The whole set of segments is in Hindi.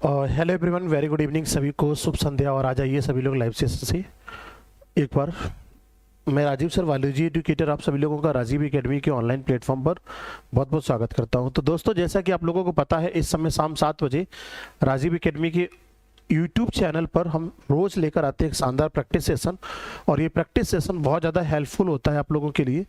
Hello everyone, very good evening सभी को, शुभ संध्या। और आ जाइए सभी लोग लाइव सेशन से एक बार। मैं राजीव सर, बायोलॉजी एजुकेटर, आप सभी लोगों का राजीव एकेडमी के ऑनलाइन प्लेटफॉर्म पर बहुत बहुत स्वागत करता हूं। तो दोस्तों, जैसा कि आप लोगों को पता है, इस समय शाम 7 बजे राजीव एकेडमी के यूट्यूब चैनल पर हम रोज़ लेकर आते हैं एक शानदार प्रैक्टिस सेशन। और ये प्रैक्टिस सेशन बहुत ज़्यादा हेल्पफुल होता है आप लोगों के लिए,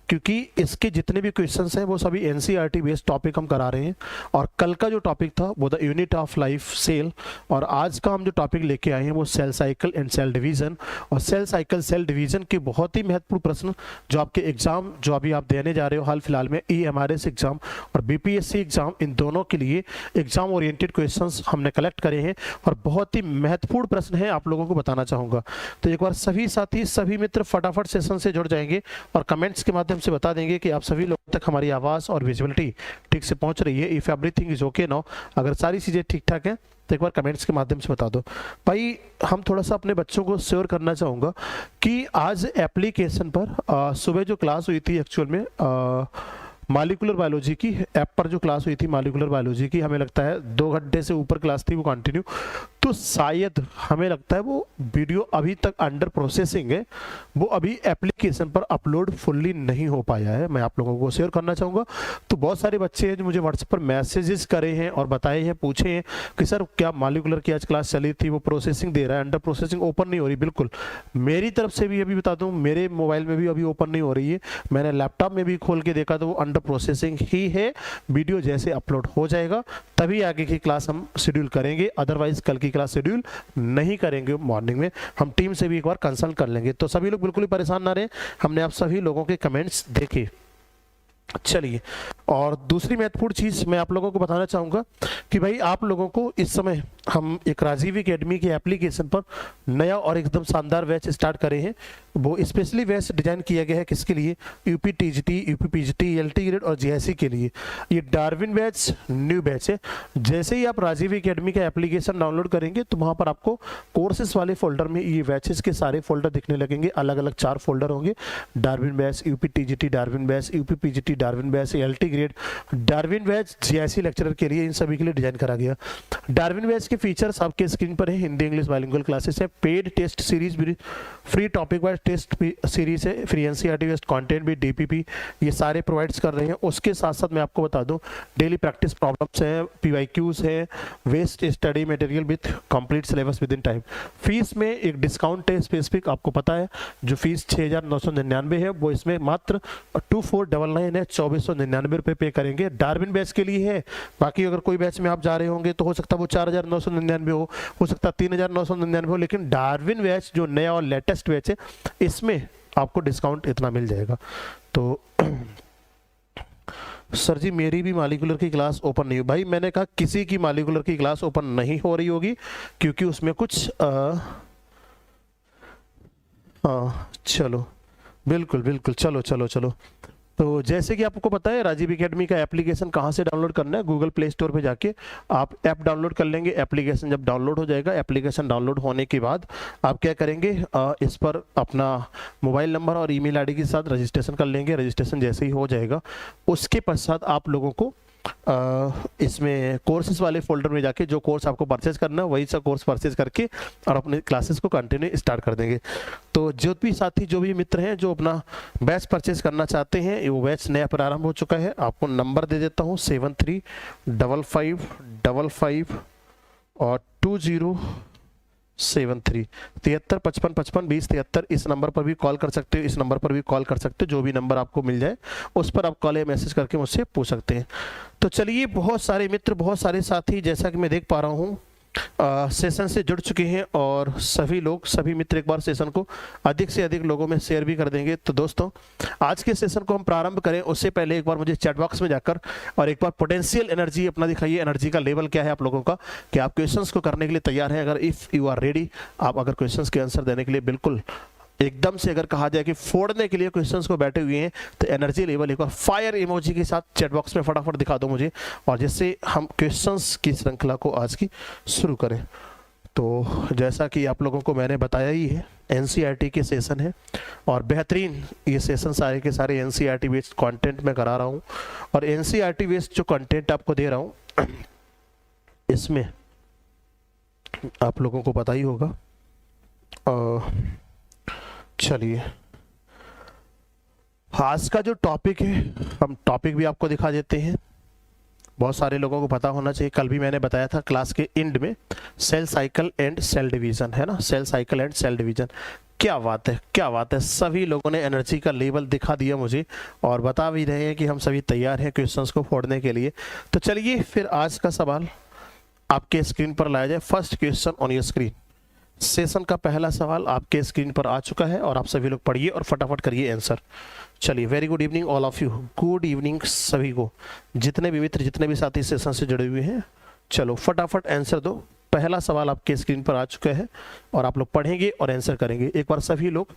क्योंकि इसके जितने भी क्वेश्चंस हैं वो सभी एनसीईआरटी बेस्ड टॉपिक हम करा रहे हैं। और कल का जो टॉपिक था वो the unit of life cell, और आज का हम जो टॉपिक लेके आए हैं वो cell cycle and cell division. और सेल साइकिल सेल डिवीजन के बहुत ही महत्वपूर्ण प्रश्न जो आपके एग्जाम जो अभी आप देने जा रहे हो हाल फिलहाल में, EMRS एग्जाम और BPSC एग्जाम, इन दोनों के लिए एग्जाम ओरिएंटेड क्वेश्चंस हमने कलेक्ट करे हैं और बहुत ही महत्वपूर्ण प्रश्न है, आप लोगों को बताना चाहूँगा। तो एक बार सभी साथी, सभी मित्र फटाफट सेशन से जुड़ जाएंगे और कमेंट्स के माध्यम से बता देंगे कि आप सभी लोगों तक हमारी आवाज़ और विजिबिलिटी ठीक से पहुंच रही है। If everything is okay now, अगर सारी चीज़ें ठीक ठाक हैं तो एक बार कमेंट्स के माध्यम से बता दो भाई। हम थोड़ा सा अपने बच्चों को श्योर करना चाहूँगा कि आज एप्लीकेशन पर सुबह जो क्लास हुई थी एक्चुअल में मॉलिक्यूलर बायोलॉजी की ऐप पर जो क्लास हुई थी मॉलिक्यूलर बायोलॉजी की, हमें लगता है 2 घंटे से ऊपर क्लास थी वो कंटिन्यू। तो शायद हमें लगता है वो वीडियो अभी तक अंडर प्रोसेसिंग है, वो अभी एप्लीकेशन पर अपलोड फुल्ली नहीं हो पाया है। मैं आप लोगों को शेयर करना चाहूँगा। तो बहुत सारे बच्चे हैं जो मुझे व्हाट्सएप पर मैसेजेस करे हैं और बताए हैं, पूछे हैं कि सर क्या मॉलिक्यूलर की आज क्लास चली थी, वो प्रोसेसिंग दे रहा है, अंडर प्रोसेसिंग, ओपन नहीं हो रही। बिल्कुल मेरी तरफ से भी अभी बता दूँ, मेरे मोबाइल में भी अभी ओपन नहीं हो रही है। मैंने लैपटॉप में भी खोल के देखा तो वो अंडर प्रोसेसिंग ही है। वीडियो जैसे अपलोड हो जाएगा तभी आगे की क्लास हम शेड्यूल करेंगे, अदरवाइज कल की क्लास शेड्यूल नहीं करेंगे। मॉर्निंग में हम टीम से भी एक बार कंसल्ट कर लेंगे। तो सभी लोग बिल्कुल ही परेशान ना रहे, हमने आप सभी लोगों के कमेंट्स देखे। चलिए, और दूसरी महत्वपूर्ण चीज़ मैं आप लोगों को बताना चाहूँगा कि भाई आप लोगों को इस समय हम एक राजीव एकेडमी के एप्लीकेशन पर नया और एकदम शानदार बैच स्टार्ट करे हैं। वो स्पेशली बैच डिजाइन किया गया है किसके लिए? UP TGT, UP PGT, LT grade और जीआईसी के लिए। ये डार्विन बैच न्यू बैच है। जैसे ही आप राजीव एकेडमी का एप्लीकेशन डाउनलोड करेंगे तो वहाँ पर आपको कोर्सेज वाले फोल्डर में ये बैचेस के सारे फोल्डर दिखने लगेंगे। अलग अलग 4 फोल्डर होंगे, Darwin batch, UP TGT Darwin batch, UP PGT Darwin batch, LT grade Darwin batch, GIC lecturer के लिए, इन सभी के लिए डिजाइन करा गया। डार्विन बैच के फीचर्स आपके स्क्रीन पर है। हिंदी इंग्लिश बाइलिंगुअल क्लासेस है, पेड टेस्ट सीरीज भी, free topic wise test series है, फ्री एनसीईआरटी बेस्ड कंटेंट भी, डीपीपी, ये सारे प्रोवाइड्स कर रहे हैं। उसके साथ साथ मैं आपको बता दूं, डेली प्रैक्टिस प्रॉब्लम्स हैं, पीवाईक्यूज है, best study material with complete syllabus within time. Fees में एक डिस्काउंट है स्पेसिफिक, आपको पता है जो फीस 6,999 है वो इसमें मात्र 2499 है, 2499 रुपये पे करेंगे। डार्विन बैच के लिए है। बाकी अगर कोई बैच में आप जा रहे होंगे तो हो सकता है वो 4,999 हो सकता है 3,999 हो, लेकिन डार्विन बैच जो नया और लेटेस्ट बैच है इसमें आपको डिस्काउंट इतना मिल जाएगा। तो सर जी मेरी भी मॉलिक्यूलर की क्लास ओपन नहीं हुई। भाई मैंने कहा किसी की मॉलिक्यूलर की क्लास ओपन नहीं हो रही होगी, क्योंकि उसमें कुछ चलो बिल्कुल बिल्कुल, चलो चलो चलो। तो जैसे कि आपको पता है राजीव एकेडमी का एप्लीकेशन कहाँ से डाउनलोड करना है, गूगल प्ले स्टोर पे जाके आप ऐप डाउनलोड कर लेंगे। एप्लीकेशन जब डाउनलोड हो जाएगा, एप्लीकेशन डाउनलोड होने के बाद आप क्या करेंगे, इस पर अपना मोबाइल नंबर और ईमेल आईडी के साथ रजिस्ट्रेशन कर लेंगे। रजिस्ट्रेशन जैसे ही हो जाएगा उसके पश्चात आप लोगों को इसमें कोर्सेज वाले फोल्डर में जाके जो कोर्स आपको परचेज करना है वही सा कोर्स परचेज करके और अपने क्लासेस को कंटिन्यू स्टार्ट कर देंगे। तो जो भी साथी, जो भी मित्र हैं जो अपना बैच परचेज करना चाहते हैं, वो बैच नया प्रारंभ हो चुका है। आपको नंबर दे देता हूँ 735555 और 2073 7355552073। इस नंबर पर भी कॉल कर सकते हो, इस नंबर पर भी कॉल कर सकते हो, जो भी नंबर आपको मिल जाए उस पर आप कॉल या मैसेज करके मुझसे पूछ सकते हैं। तो चलिए, बहुत सारे मित्र, बहुत सारे साथी जैसा कि मैं देख पा रहा हूँ सेशन से जुड़ चुके हैं, और सभी लोग, सभी मित्र एक बार सेशन को अधिक से अधिक लोगों में शेयर भी कर देंगे। तो दोस्तों, आज के सेशन को हम प्रारंभ करें उससे पहले एक बार मुझे चैट बॉक्स में जाकर और एक बार पोटेंशियल एनर्जी अपना दिखाइए। एनर्जी का लेवल क्या है आप लोगों का, कि आप क्वेश्चंस को करने के लिए तैयार हैं? अगर इफ़ यू आर रेडी, आप अगर क्वेश्चंस के आंसर देने के लिए बिल्कुल एकदम से अगर कहा जाए कि फोड़ने के लिए क्वेश्चंस को बैठे हुए हैं, तो एनर्जी लेवल एक बार फायर इमोजी के साथ चैट बॉक्स में फटाफट दिखा दो मुझे, और जिससे हम क्वेश्चंस की श्रृंखला को आज की शुरू करें। तो जैसा कि आप लोगों को मैंने बताया ही है, एनसीईआरटी के सेशन है और बेहतरीन ये सेशन सारे के सारे एनसीईआरटी बेस्ड कंटेंट में करा रहा हूँ। और एनसीईआरटी बेस्ड जो कंटेंट आपको दे रहा हूँ इसमें आप लोगों को पता ही होगा। चलिए, आज का जो टॉपिक है, हम टॉपिक भी आपको दिखा देते हैं। बहुत सारे लोगों को पता होना चाहिए, कल भी मैंने बताया था क्लास के एंड में, cell cycle and cell division, है ना, cell cycle and cell division. क्या बात है, क्या बात है, सभी लोगों ने एनर्जी का लेवल दिखा दिया मुझे और बता भी रहे हैं कि हम सभी तैयार हैं क्वेश्चंस को फोड़ने के लिए। तो चलिए फिर आज का सवाल आपके स्क्रीन पर लाया जाए। First question on your screen. Session का पहला सवाल आपके स्क्रीन पर आ चुका है और आप सभी लोग पढ़िए और फटाफट करिए आंसर। चलिए, very good evening all of you, good evening सभी को, जितने भी मित्र, जितने भी साथी सेशन से जुड़े हुए हैं। चलो फटाफट आंसर दो। पहला सवाल आपके स्क्रीन पर आ चुका है और आप लोग पढ़ेंगे और आंसर करेंगे। एक बार सभी लोग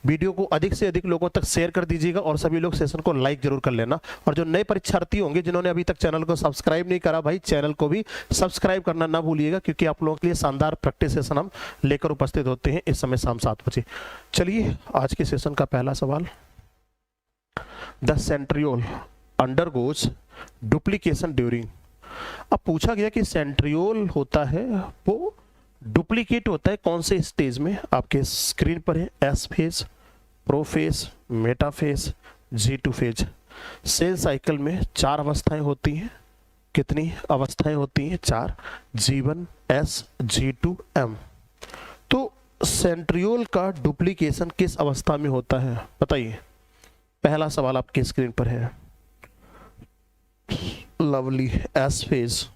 वीडियो को अधिक से अधिक लोगों तक शेयर कर दीजिएगा और सभी लोग सेशन को लाइक जरूर कर लेना। और जो नए परीक्षार्थी होंगे जिन्होंने अभी तक चैनल को सब्सक्राइब नहीं करा, भाई चैनल को भी सब्सक्राइब करना ना भूलिएगा, क्योंकि आप लोगों के लिए शानदार प्रैक्टिस सेशन हम लेकर उपस्थित होते हैं इस समय शाम 7 बजे। चलिए, आज के सेशन का पहला सवाल। The centriole undergoes duplication during. अब पूछा गया कि सेंट्रियोल होता है वो डुप्लीकेट होता है कौन से स्टेज में। आपके स्क्रीन पर है S phase, prophase, metaphase, G2 phase. Cell cycle में 4 अवस्थाएं होती हैं। कितनी अवस्थाएं होती हैं? 4, G1, S, G2, M। तो सेंट्रियोल का डुप्लीकेशन किस अवस्था में होता है बताइए। पहला सवाल आपके स्क्रीन पर है। लवली, एस फेज,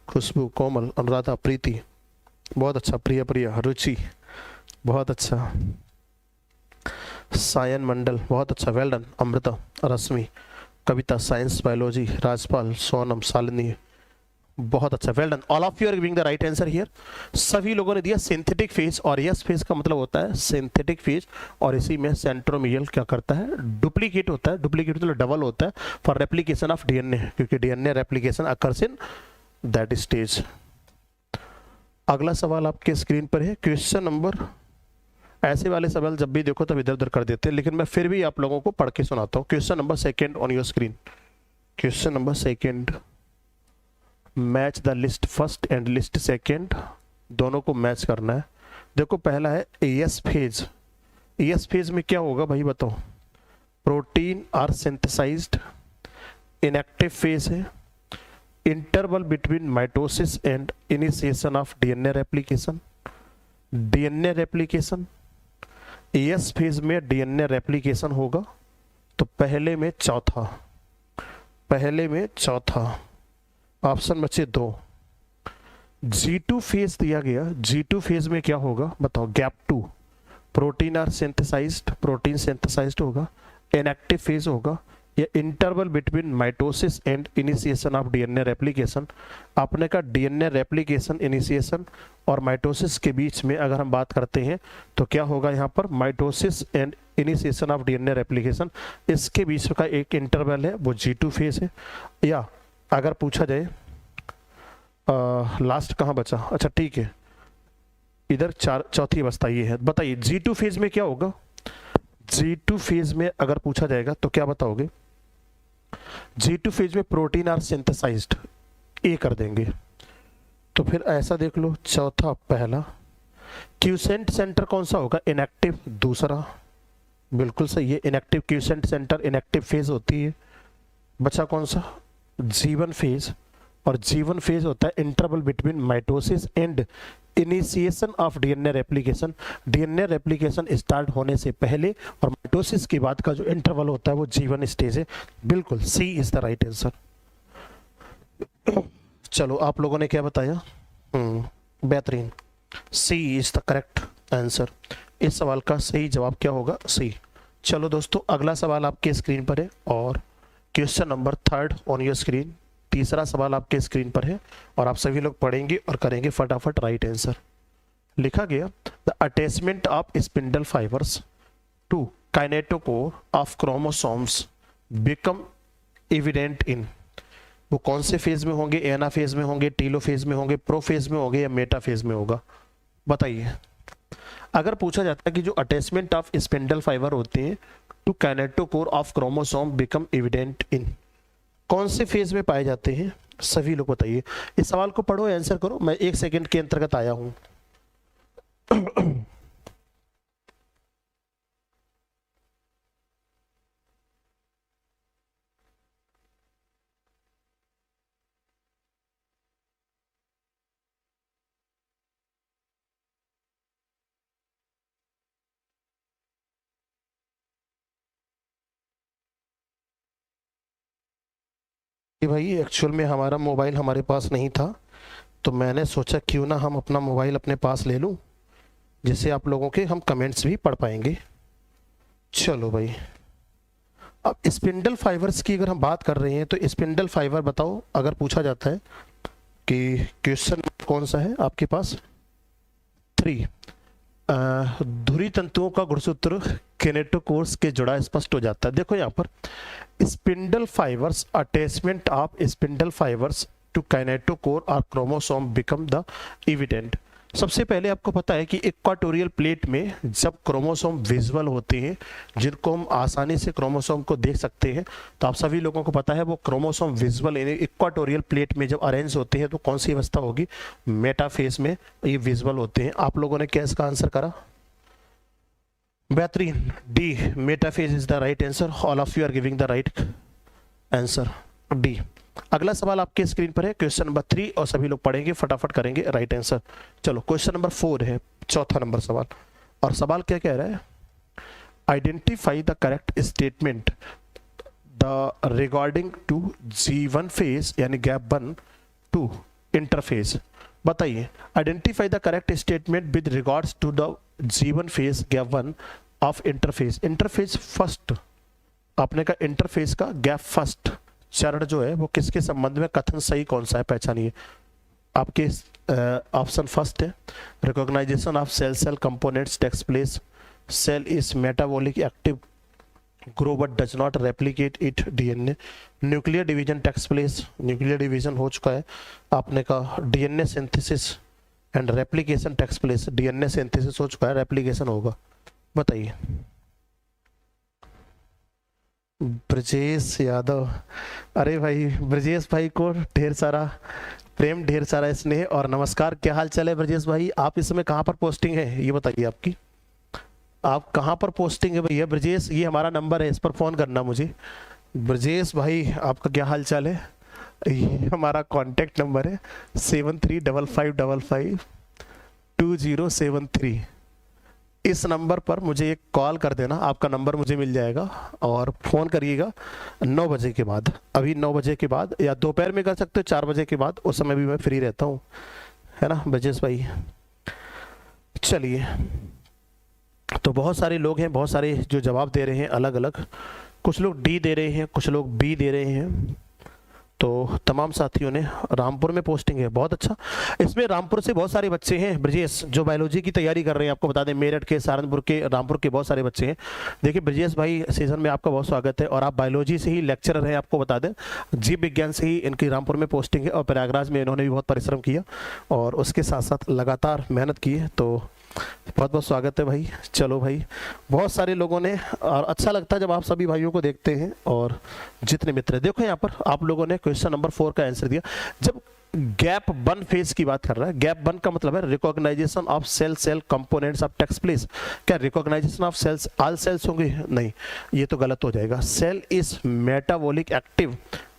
खुशबू, कोमल, अनुराधा, प्रीति, बहुत अच्छा, प्रिया, प्रिया, रुचि, बहुत अच्छा, सायन मंडल, बहुत अच्छा, well done, Amrita, Rashmi, Kavita, science biology, Rajpal, Sonam, Shalini, बहुत अच्छा, well done, all of you are giving the right answer here. सभी लोगों ने दिया सिंथेटिक फेज, और यस फेज का मतलब होता है सिंथेटिक फेज, और इसी में सेंट्रोमियल क्या करता है? डुप्लीकेट होता है। डुप्लीकेट मतलब डबल होता है फॉर रेप्लिकेशन ऑफ डीएनए, क्योंकि DNA replication occurs in that stage. अगला सवाल आपके स्क्रीन पर है, क्वेश्चन नंबर, ऐसे वाले सवाल जब भी देखो तब इधर उधर कर देते हैं, लेकिन मैं फिर भी आप लोगों को पढ़ के सुनाता हूँ। Question number 2 on your screen. Question number 2, match the list first and list second, दोनों को मैच करना है। देखो पहला है एस फेज। एस फेज में क्या होगा भाई बताओ? Protein are synthesised, inactive phase है, interval between mitosis and initiation of DNA replication. DNA replication, S phase में डीएनए रेप्लिकेशन होगा, तो पहले में चौथा ऑप्शन बचे 2। G2 फेज दिया गया, G2 फेज में क्या होगा बताओ? Gap 2, protein are synthesized, protein synthesized होगा, इनएक्टिव फेज होगा, या interval between mitosis and initiation of DNA replication. आपने का डीएनए रेप्लिकेशन, इनिशिएशन और माइटोसिस के बीच में अगर हम बात करते हैं तो क्या होगा यहाँ पर? Mitosis and initiation of DNA replication, इसके बीच का एक इंटरवल है वो G2 फेज है। या अगर पूछा जाए लास्ट कहाँ बचा? अच्छा ठीक है, इधर चौथी अवस्था ये है। बताइए G2 फेज में क्या होगा? G2 फेज में अगर पूछा जाएगा तो क्या बताओगे? G2 फेज में प्रोटीन आर सिंथेसाइज्ड, ए कर देंगे। तो फिर ऐसा देख लो, चौथा पहला, क्यूसेंट सेंटर कौन सा होगा? इनएक्टिव दूसरा, बिल्कुल सही है, inactive quotient centre inactive phase होती है। बचा कौन सा? G1 फेज, और G1 फेज होता है interval between mitosis and initiation of DNA replication. DNA replication start होने से पहले और माइटोसिस के बाद का जो इंटरवल होता है वो G1 स्टेज है। बिल्कुल सी इज द राइट आंसर। चलो आप लोगों ने क्या बताया? बेहतरीन, सी इज द करेक्ट आंसर। इस सवाल का सही जवाब क्या होगा? सी। चलो दोस्तों, अगला सवाल आपके स्क्रीन पर है और question number 3 on your screen. तीसरा सवाल आपके स्क्रीन पर है और आप सभी लोग पढ़ेंगे और करेंगे फटाफट राइट आंसर। लिखा गया, the attachment of spindle fibres to kinetochore of chromosomes become evident in. वो कौन से फेज में होंगे? एना फेज में होंगे, टीलो फेज में होंगे, प्रो फेज में होंगे, या मेटा फेज में होगा? बताइए। अगर पूछा जाता है कि जो अटैचमेंट ऑफ स्पिंडल फाइबर होते हैं to kinetochore of chromosome become evident in, कौन से फेज में पाए जाते हैं? सभी लोग बताइए। इस सवाल को पढ़ो, आंसर करो, मैं 1 सेकंड के अंतर्गत आया हूं। कि भाई एक्चुअल में हमारा मोबाइल हमारे पास नहीं था, तो मैंने सोचा क्यों ना हम अपना मोबाइल अपने पास ले लूं, जिससे आप लोगों के हम कमेंट्स भी पढ़ पाएंगे। चलो भाई, अब स्पिंडल फाइबर्स की अगर हम बात कर रहे हैं तो स्पिंडल फाइबर बताओ, अगर पूछा जाता है कि क्वेश्चन कौन सा है आपके पास, 3, धुरी तंतुओं का गुणसूत्र किनेटोकोर्स के जुड़ा स्पष्ट हो जाता है। देखो यहाँ पर spindle fibres, attachment of spindle fibres to kinetochore और क्रोमोसोम बिकम द एविडेंट। सबसे पहले आपको पता है कि इक्वाटोरियल प्लेट में जब क्रोमोसोम विजुअल होते हैं, जिनको हम आसानी से क्रोमोसोम को देख सकते हैं, तो आप सभी लोगों को पता है वो क्रोमोसोम विजुअल इक्वाटोरियल प्लेट में जब अरेंज होते हैं तो कौन सी अवस्था होगी, मेटाफेज में ये विजुअल होते हैं। आप लोगों ने क्या इसका आंसर करा, बेहतरीन, D, metaphase is the right answer. All of you are giving the right answer, D. अगला सवाल आपके स्क्रीन पर है, क्वेश्चन नंबर 3, और सभी लोग पढ़ेंगे, फटाफट करेंगे राइट आंसर। चलो क्वेश्चन नंबर 4 है, चौथा नंबर सवाल, और सवाल क्या कह रहा है, identify the correct statement the regarding to G1 phase यानी गैप 1 टू इंटरफेज। बताइए, identify the correct statement with regards to the G1 phase gap 1 of interphase. Interphase first, आपने कहा इंटरफेज का गैप फर्स्ट चरण जो है वो किसके संबंध में, कथन सही कौन सा है, पहचानिए। आपके ऑप्शन फर्स्ट है, recognition of cell cell components takes place, cell is metabolic active grow but does not replicate it DNA, nuclear division takes place, nuclear division हो चुका है। आपने कहा DNA synthesis and replication takes place, DNA synthesis हो चुका है, रेप्लिकेशन होगा। बताइए। ब्रजेश यादव, अरे भाई ब्रजेश भाई को ढेर सारा प्रेम, ढेर सारा स्नेह और नमस्कार। क्या हाल चाल है ब्रजेश भाई, आप इस समय कहाँ पर पोस्टिंग है ये बताइए, आपकी आप कहाँ पर पोस्टिंग है भैया ब्रजेश, ये हमारा नंबर है, इस पर फ़ोन करना मुझे। ब्रजेश भाई आपका क्या हाल चाल है, ये हमारा कॉन्टैक्ट नंबर है 7355552073। इस नंबर पर मुझे एक कॉल कर देना, आपका नंबर मुझे मिल जाएगा, और फ़ोन करिएगा 9 बजे के बाद, अभी 9 बजे के बाद, या दोपहर में कर सकते हो 4 बजे के बाद, उस समय भी मैं फ्री रहता हूँ, है ना ब्रजेश भाई। चलिए, तो बहुत सारे लोग हैं, बहुत सारे जो जवाब दे रहे हैं अलग अलग, कुछ लोग डी दे रहे हैं, कुछ लोग बी दे रहे हैं। तो तमाम साथियों ने रामपुर में पोस्टिंग है, बहुत अच्छा। इसमें रामपुर से बहुत सारे बच्चे हैं ब्रजेश जो बायोलॉजी की तैयारी कर रहे हैं, आपको बता दें मेरठ के, सहारनपुर के, रामपुर के बहुत सारे बच्चे हैं। देखिए ब्रजेश भाई, सीजन में आपका बहुत स्वागत है, और आप बायोलॉजी से ही लेक्चरर हैं, आपको बता दें जीव विज्ञान से ही इनकी रामपुर में पोस्टिंग है, और प्रयागराज में इन्होंने भी बहुत परिश्रम किया और उसके साथ साथ लगातार मेहनत की है, तो बहुत बहुत स्वागत है भाई। चलो भाई, बहुत सारे लोगों ने, और अच्छा लगता है जब आप सभी भाइयों को देखते हैं, और जितने मित्र, देखो यहाँ पर आप लोगों ने क्वेश्चन नंबर 4 का आंसर दिया। जब गैप 1 फेज की बात कर रहा है, गैप 1 का मतलब है recognition of cell cell components of takes place. क्या recognisation of cells all cells होंगे, नहीं, ये तो गलत हो जाएगा। Cell is metabolic active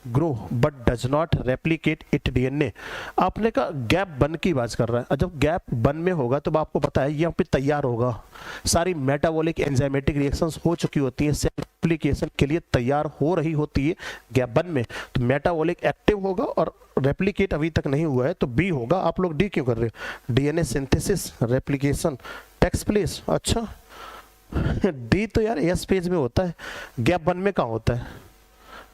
grow but does not replicate it DNA. आपने कहा गैप 1 की बात कर रहा है, जब गैप 1 में होगा तो आपको पता है यहाँ पे तैयार होगा, सारी मेटाबॉलिक एंजाइमेटिक रिएक्शंस हो चुकी होती हैं, सेल रेप्लिकेशन के लिए तैयार हो रही होती है गैप 1 में, तो मेटाबॉलिक एक्टिव होगा, और रेप्लिकेट अभी तक नहीं हुआ है तो बी होगा। आप लोग डी क्यों कर रहे हो, DNA synthesis replication takes place, अच्छा डी तो यार एस फेज में होता है, गैप 1 में कहाँ होता है,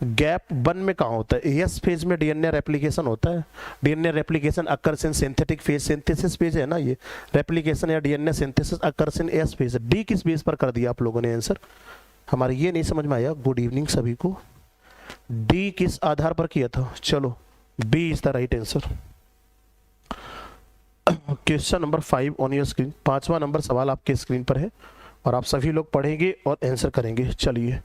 गैप 1 में कहाँ होता है, एस फेज में डीएनए रेप्लिकेशन होता है। DNA replication occurs in synthetic phase, synthesis phase है ना ये, रेप्लिकेशन या DNA synthesis occurs in S phase. D किस बेस पर कर दिया आप लोगों ने आंसर, हमारे ये नहीं समझ में आया। गुड इवनिंग सभी को, डी किस आधार पर किया था, चलो B is the right answer. Question number 5 on your screen, 5वां नंबर सवाल आपके स्क्रीन पर है, और आप सभी लोग पढ़ेंगे और आंसर करेंगे। चलिए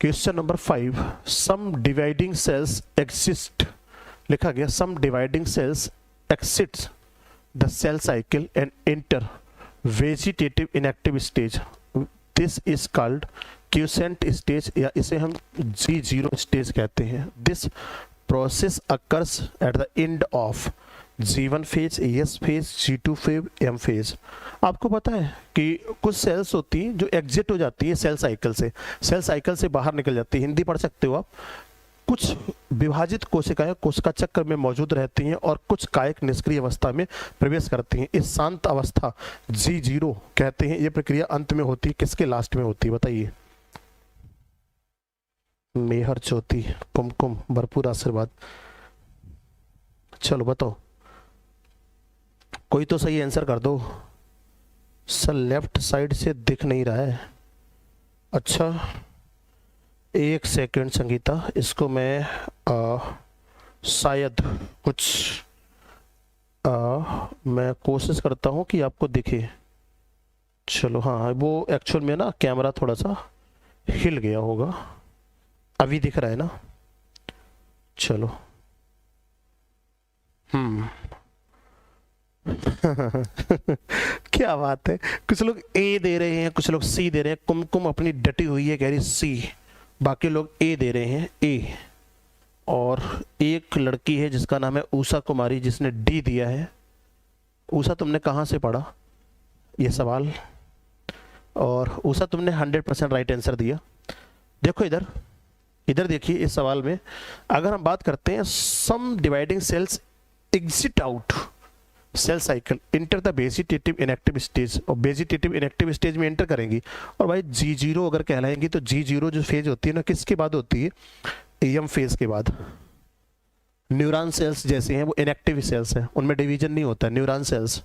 question number 5, some dividing cells exist लिखा गया some dividing cells exits the cell cycle and enter vegetative inactive stage, this is called quiescent stage या इसे हम G0 स्टेज कहते हैं। This process occurs at the end of G1 phase, S phase, G2 phase, M phase. आपको पता है कि कुछ सेल्स होती हैं जो एग्जिट हो जाती है सेल साइकिल से बाहर निकल जाती है। हिंदी पढ़ सकते हो आप। कुछ विभाजित कोशिकाएं कोशिका चक्र में मौजूद रहती हैं और कुछ कायिक निष्क्रिय अवस्था में प्रवेश करती हैं। इस शांत अवस्था G0 कहते हैं। ये प्रक्रिया अंत में होती है, किसके लास्ट में होती है बताइए? मेहर ज्योति, कुमकुम, भरपूर आशीर्वाद। चलो बताओ, कोई तो सही आंसर कर दो। सर लेफ्ट साइड से दिख नहीं रहा है। अच्छा एक सेकंड संगीता, इसको मैं शायद कुछ मैं कोशिश करता हूँ कि आपको दिखे। चलो हाँ, वो एक्चुअल में ना कैमरा थोड़ा सा हिल गया होगा। अभी दिख रहा है ना? चलो क्या बात है। कुछ लोग ए दे रहे हैं, कुछ लोग सी दे रहे हैं। कुमकुम अपनी डटी हुई है, कह रही सी। बाकी लोग ए दे रहे हैं, ए। और एक लड़की है जिसका नाम है उषा कुमारी, जिसने डी दिया है। उषा तुमने कहाँ से पढ़ा ये सवाल? और उषा तुमने 100% राइट आंसर दिया। देखो इधर, इधर देखिए इस सवाल में अगर हम बात करते हैं some dividing cells exit out cell cycle enter the vegetative inactive stage, और वेजिटेटिव इनएक्टिव स्टेज में एंटर करेंगी। और भाई G0 अगर कहलाएंगी तो G0 जो फेज होती है ना, किसके बाद होती है? AM फेज के बाद। न्यूरॉन सेल्स जैसे हैं वो इनएक्टिव सेल्स हैं, उनमें डिवीजन नहीं होता, neuron cells.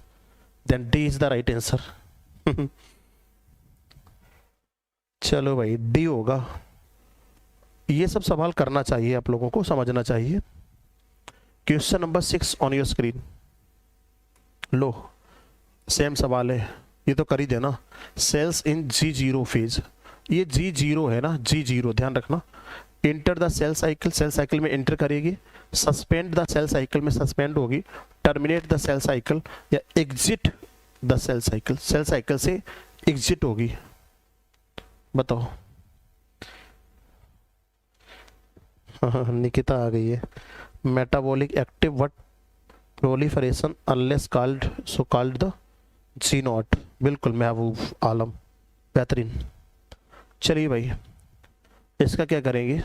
Then D is the right answer. चलो भाई डी होगा। ये सब सवाल करना चाहिए, आप लोगों को समझना चाहिए। Question number 6 on your screen. Low same सवाल है, ये तो कर ही देना। सेल्स इन G0 फेज, ये G0 है ना, G0 ध्यान रखना। Enter the cell cycle, cell cycle में इंटर करेगी। सस्पेंड द सेल साइकिल में सस्पेंड होगी। टर्मिनेट द सेल साइकिल या exit the cell cycle, cell cycle से एग्जिट होगी। बताओ। निकिता आ गई है। Metabolic active what proliferation unless called so called the G0। बिल्कुल महबूब आलम, बेहतरीन। चलिए भाई इसका क्या करेंगे?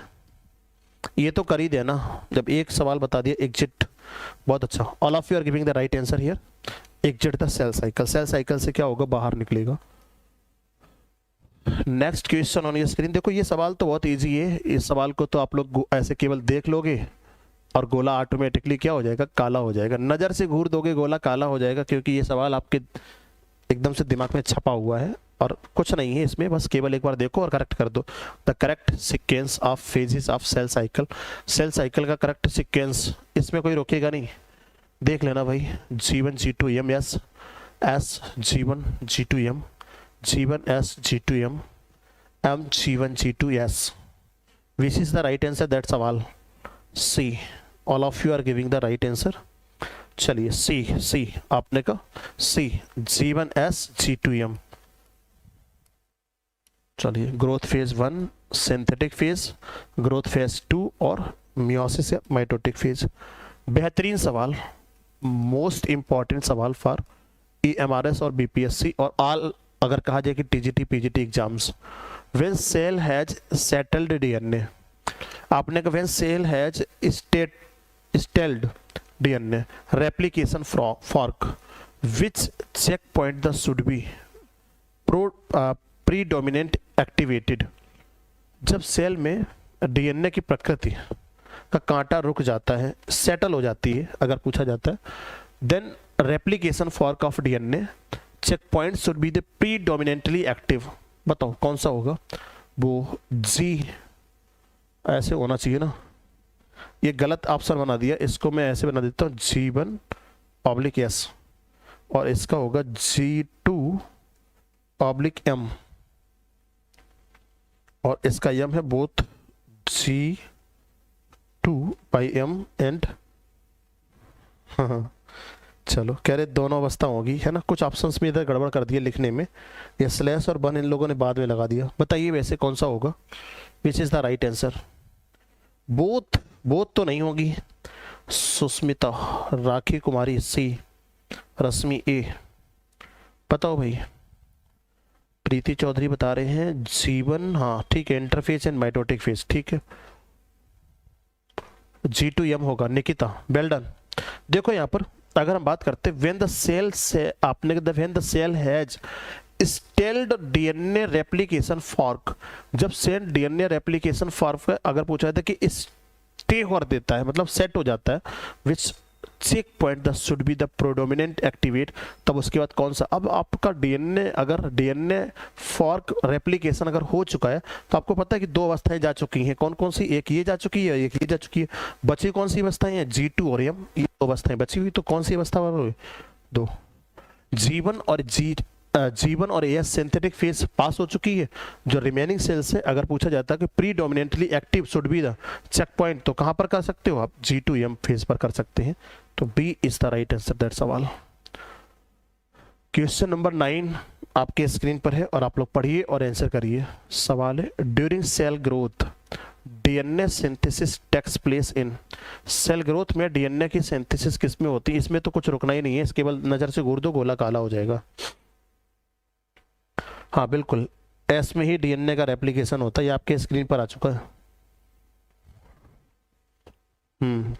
ये तो कर ही देना, जब एक सवाल बता दिया एग्जिट। बहुत अच्छा, all of you are giving the right answer here. Exit the cell cycle, cell cycle से क्या होगा? बाहर निकलेगा। Next question on your screen. देखो ये सवाल तो बहुत इजी है। इस सवाल को तो आप लोग ऐसे केवल देख लोगे और गोला ऑटोमेटिकली क्या हो जाएगा? काला हो जाएगा। नज़र से घूर दोगे गोला काला हो जाएगा, क्योंकि ये सवाल आपके एकदम से दिमाग में छपा हुआ है और कुछ नहीं है इसमें, बस केवल एक बार देखो और करेक्ट कर दो। The correct sequence of phases of cell cycle, cell cycle का करेक्ट सीक्वेंस, इसमें कोई रोकेगा नहीं। देख लेना भाई, G1 G2 M S S G1 G2 M, G1 S G2 M, M G1 G2 S। Which is the right answer? That सवाल C। All of you are giving the right answer। चलिए C आपने कहा C, G1 S G2 M। चलिए growth phase 1, synthetic phase, growth phase 2 और मियोसिस या माइटोटिक फेज। बेहतरीन सवाल, मोस्ट इंपॉर्टेंट सवाल फॉर EMRS और BPSC और ऑल, अगर कहा जाए कि TGT PGT exams. When cell has settled DNA, आपने कहा when cell has stalled DNA replication fork, which check point the should be predominant activated. जब सेल में DNA की प्रकृति का कांटा रुक जाता है, सेटल हो जाती है, अगर पूछा जाता है, then replication fork of DNA check point should be the predominantly active. बताओ कौन सा होगा? वो G ऐसे होना चाहिए ना, ये गलत ऑप्शन बना दिया, इसको मैं ऐसे बना देता हूँ G1/S और इसका होगा G2/M और इसका M है बोथ G2/M एंड हाँ, चलो कह रहे दोनों अवस्था होगी, है ना। कुछ ऑप्शंस में इधर गड़बड़ कर दिया लिखने में, ये स्लैश और बन इन लोगों ने बाद में लगा दिया। बताइए वैसे कौन सा होगा, विच is the right answer. Both, both तो नहीं होगी। सुस्मिता, राखी कुमारी सी, रश्मि ए, बताओ भाई। प्रीति चौधरी बता रहे हैं जीवन, हाँ ठीक है, इंटरफेस एंड माइटोटिक फेज, ठीक है। G2M होगा। Nikita, well done. देखो यहाँ पर अगर हम बात करते व्हेन द सेल से आपने when the cell has stalled DNA replication fork, जब सेल डीएनए रेप्लिकेशन फॉर्क अगर पूछा था कि स्टे हो देता है मतलब सेट हो जाता है, which check point the should be the predominant activate, तब उसके बाद कौन सा। अब आपका डीएनए अगर डीएनए फॉर्क रेप्लिकेशन अगर हो चुका है तो आपको पता है कि दो अवस्थाएं जा चुकी हैं। कौन कौन सी, एक ये जा चुकी है, एक ये जा चुकी है। बची कौन सी अवस्थाएं हैं, G2 और M, ये दो अवस्थाएं बची हुई। तो कौन सी अवस्था हुई, दो। जीवन और एस सिंथेटिक फेज पास हो चुकी है। जो रिमेनिंग सेल से अगर पूछा जाता है कि predominantly active should be the check point, तो कहां पर कर सकते हो आप, G2M फेज पर कर सकते हैं। तो B is the right answer that सवाल। क्वेश्चन नंबर 9 आपके स्क्रीन पर है और आप लोग पढ़िए और आंसर करिए। सवाल है during cell growth DNA synthesis takes place in. Cell growth में डीएनए की सिंथेसिस किस में होती है, इसमें तो कुछ रुकना ही नहीं है, इसके केवल नजर से घूर दो गोला काला हो जाएगा। हाँ बिल्कुल, एस में ही डीएनए का रेप्लिकेशन होता है, ये आपके स्क्रीन पर आ चुका है।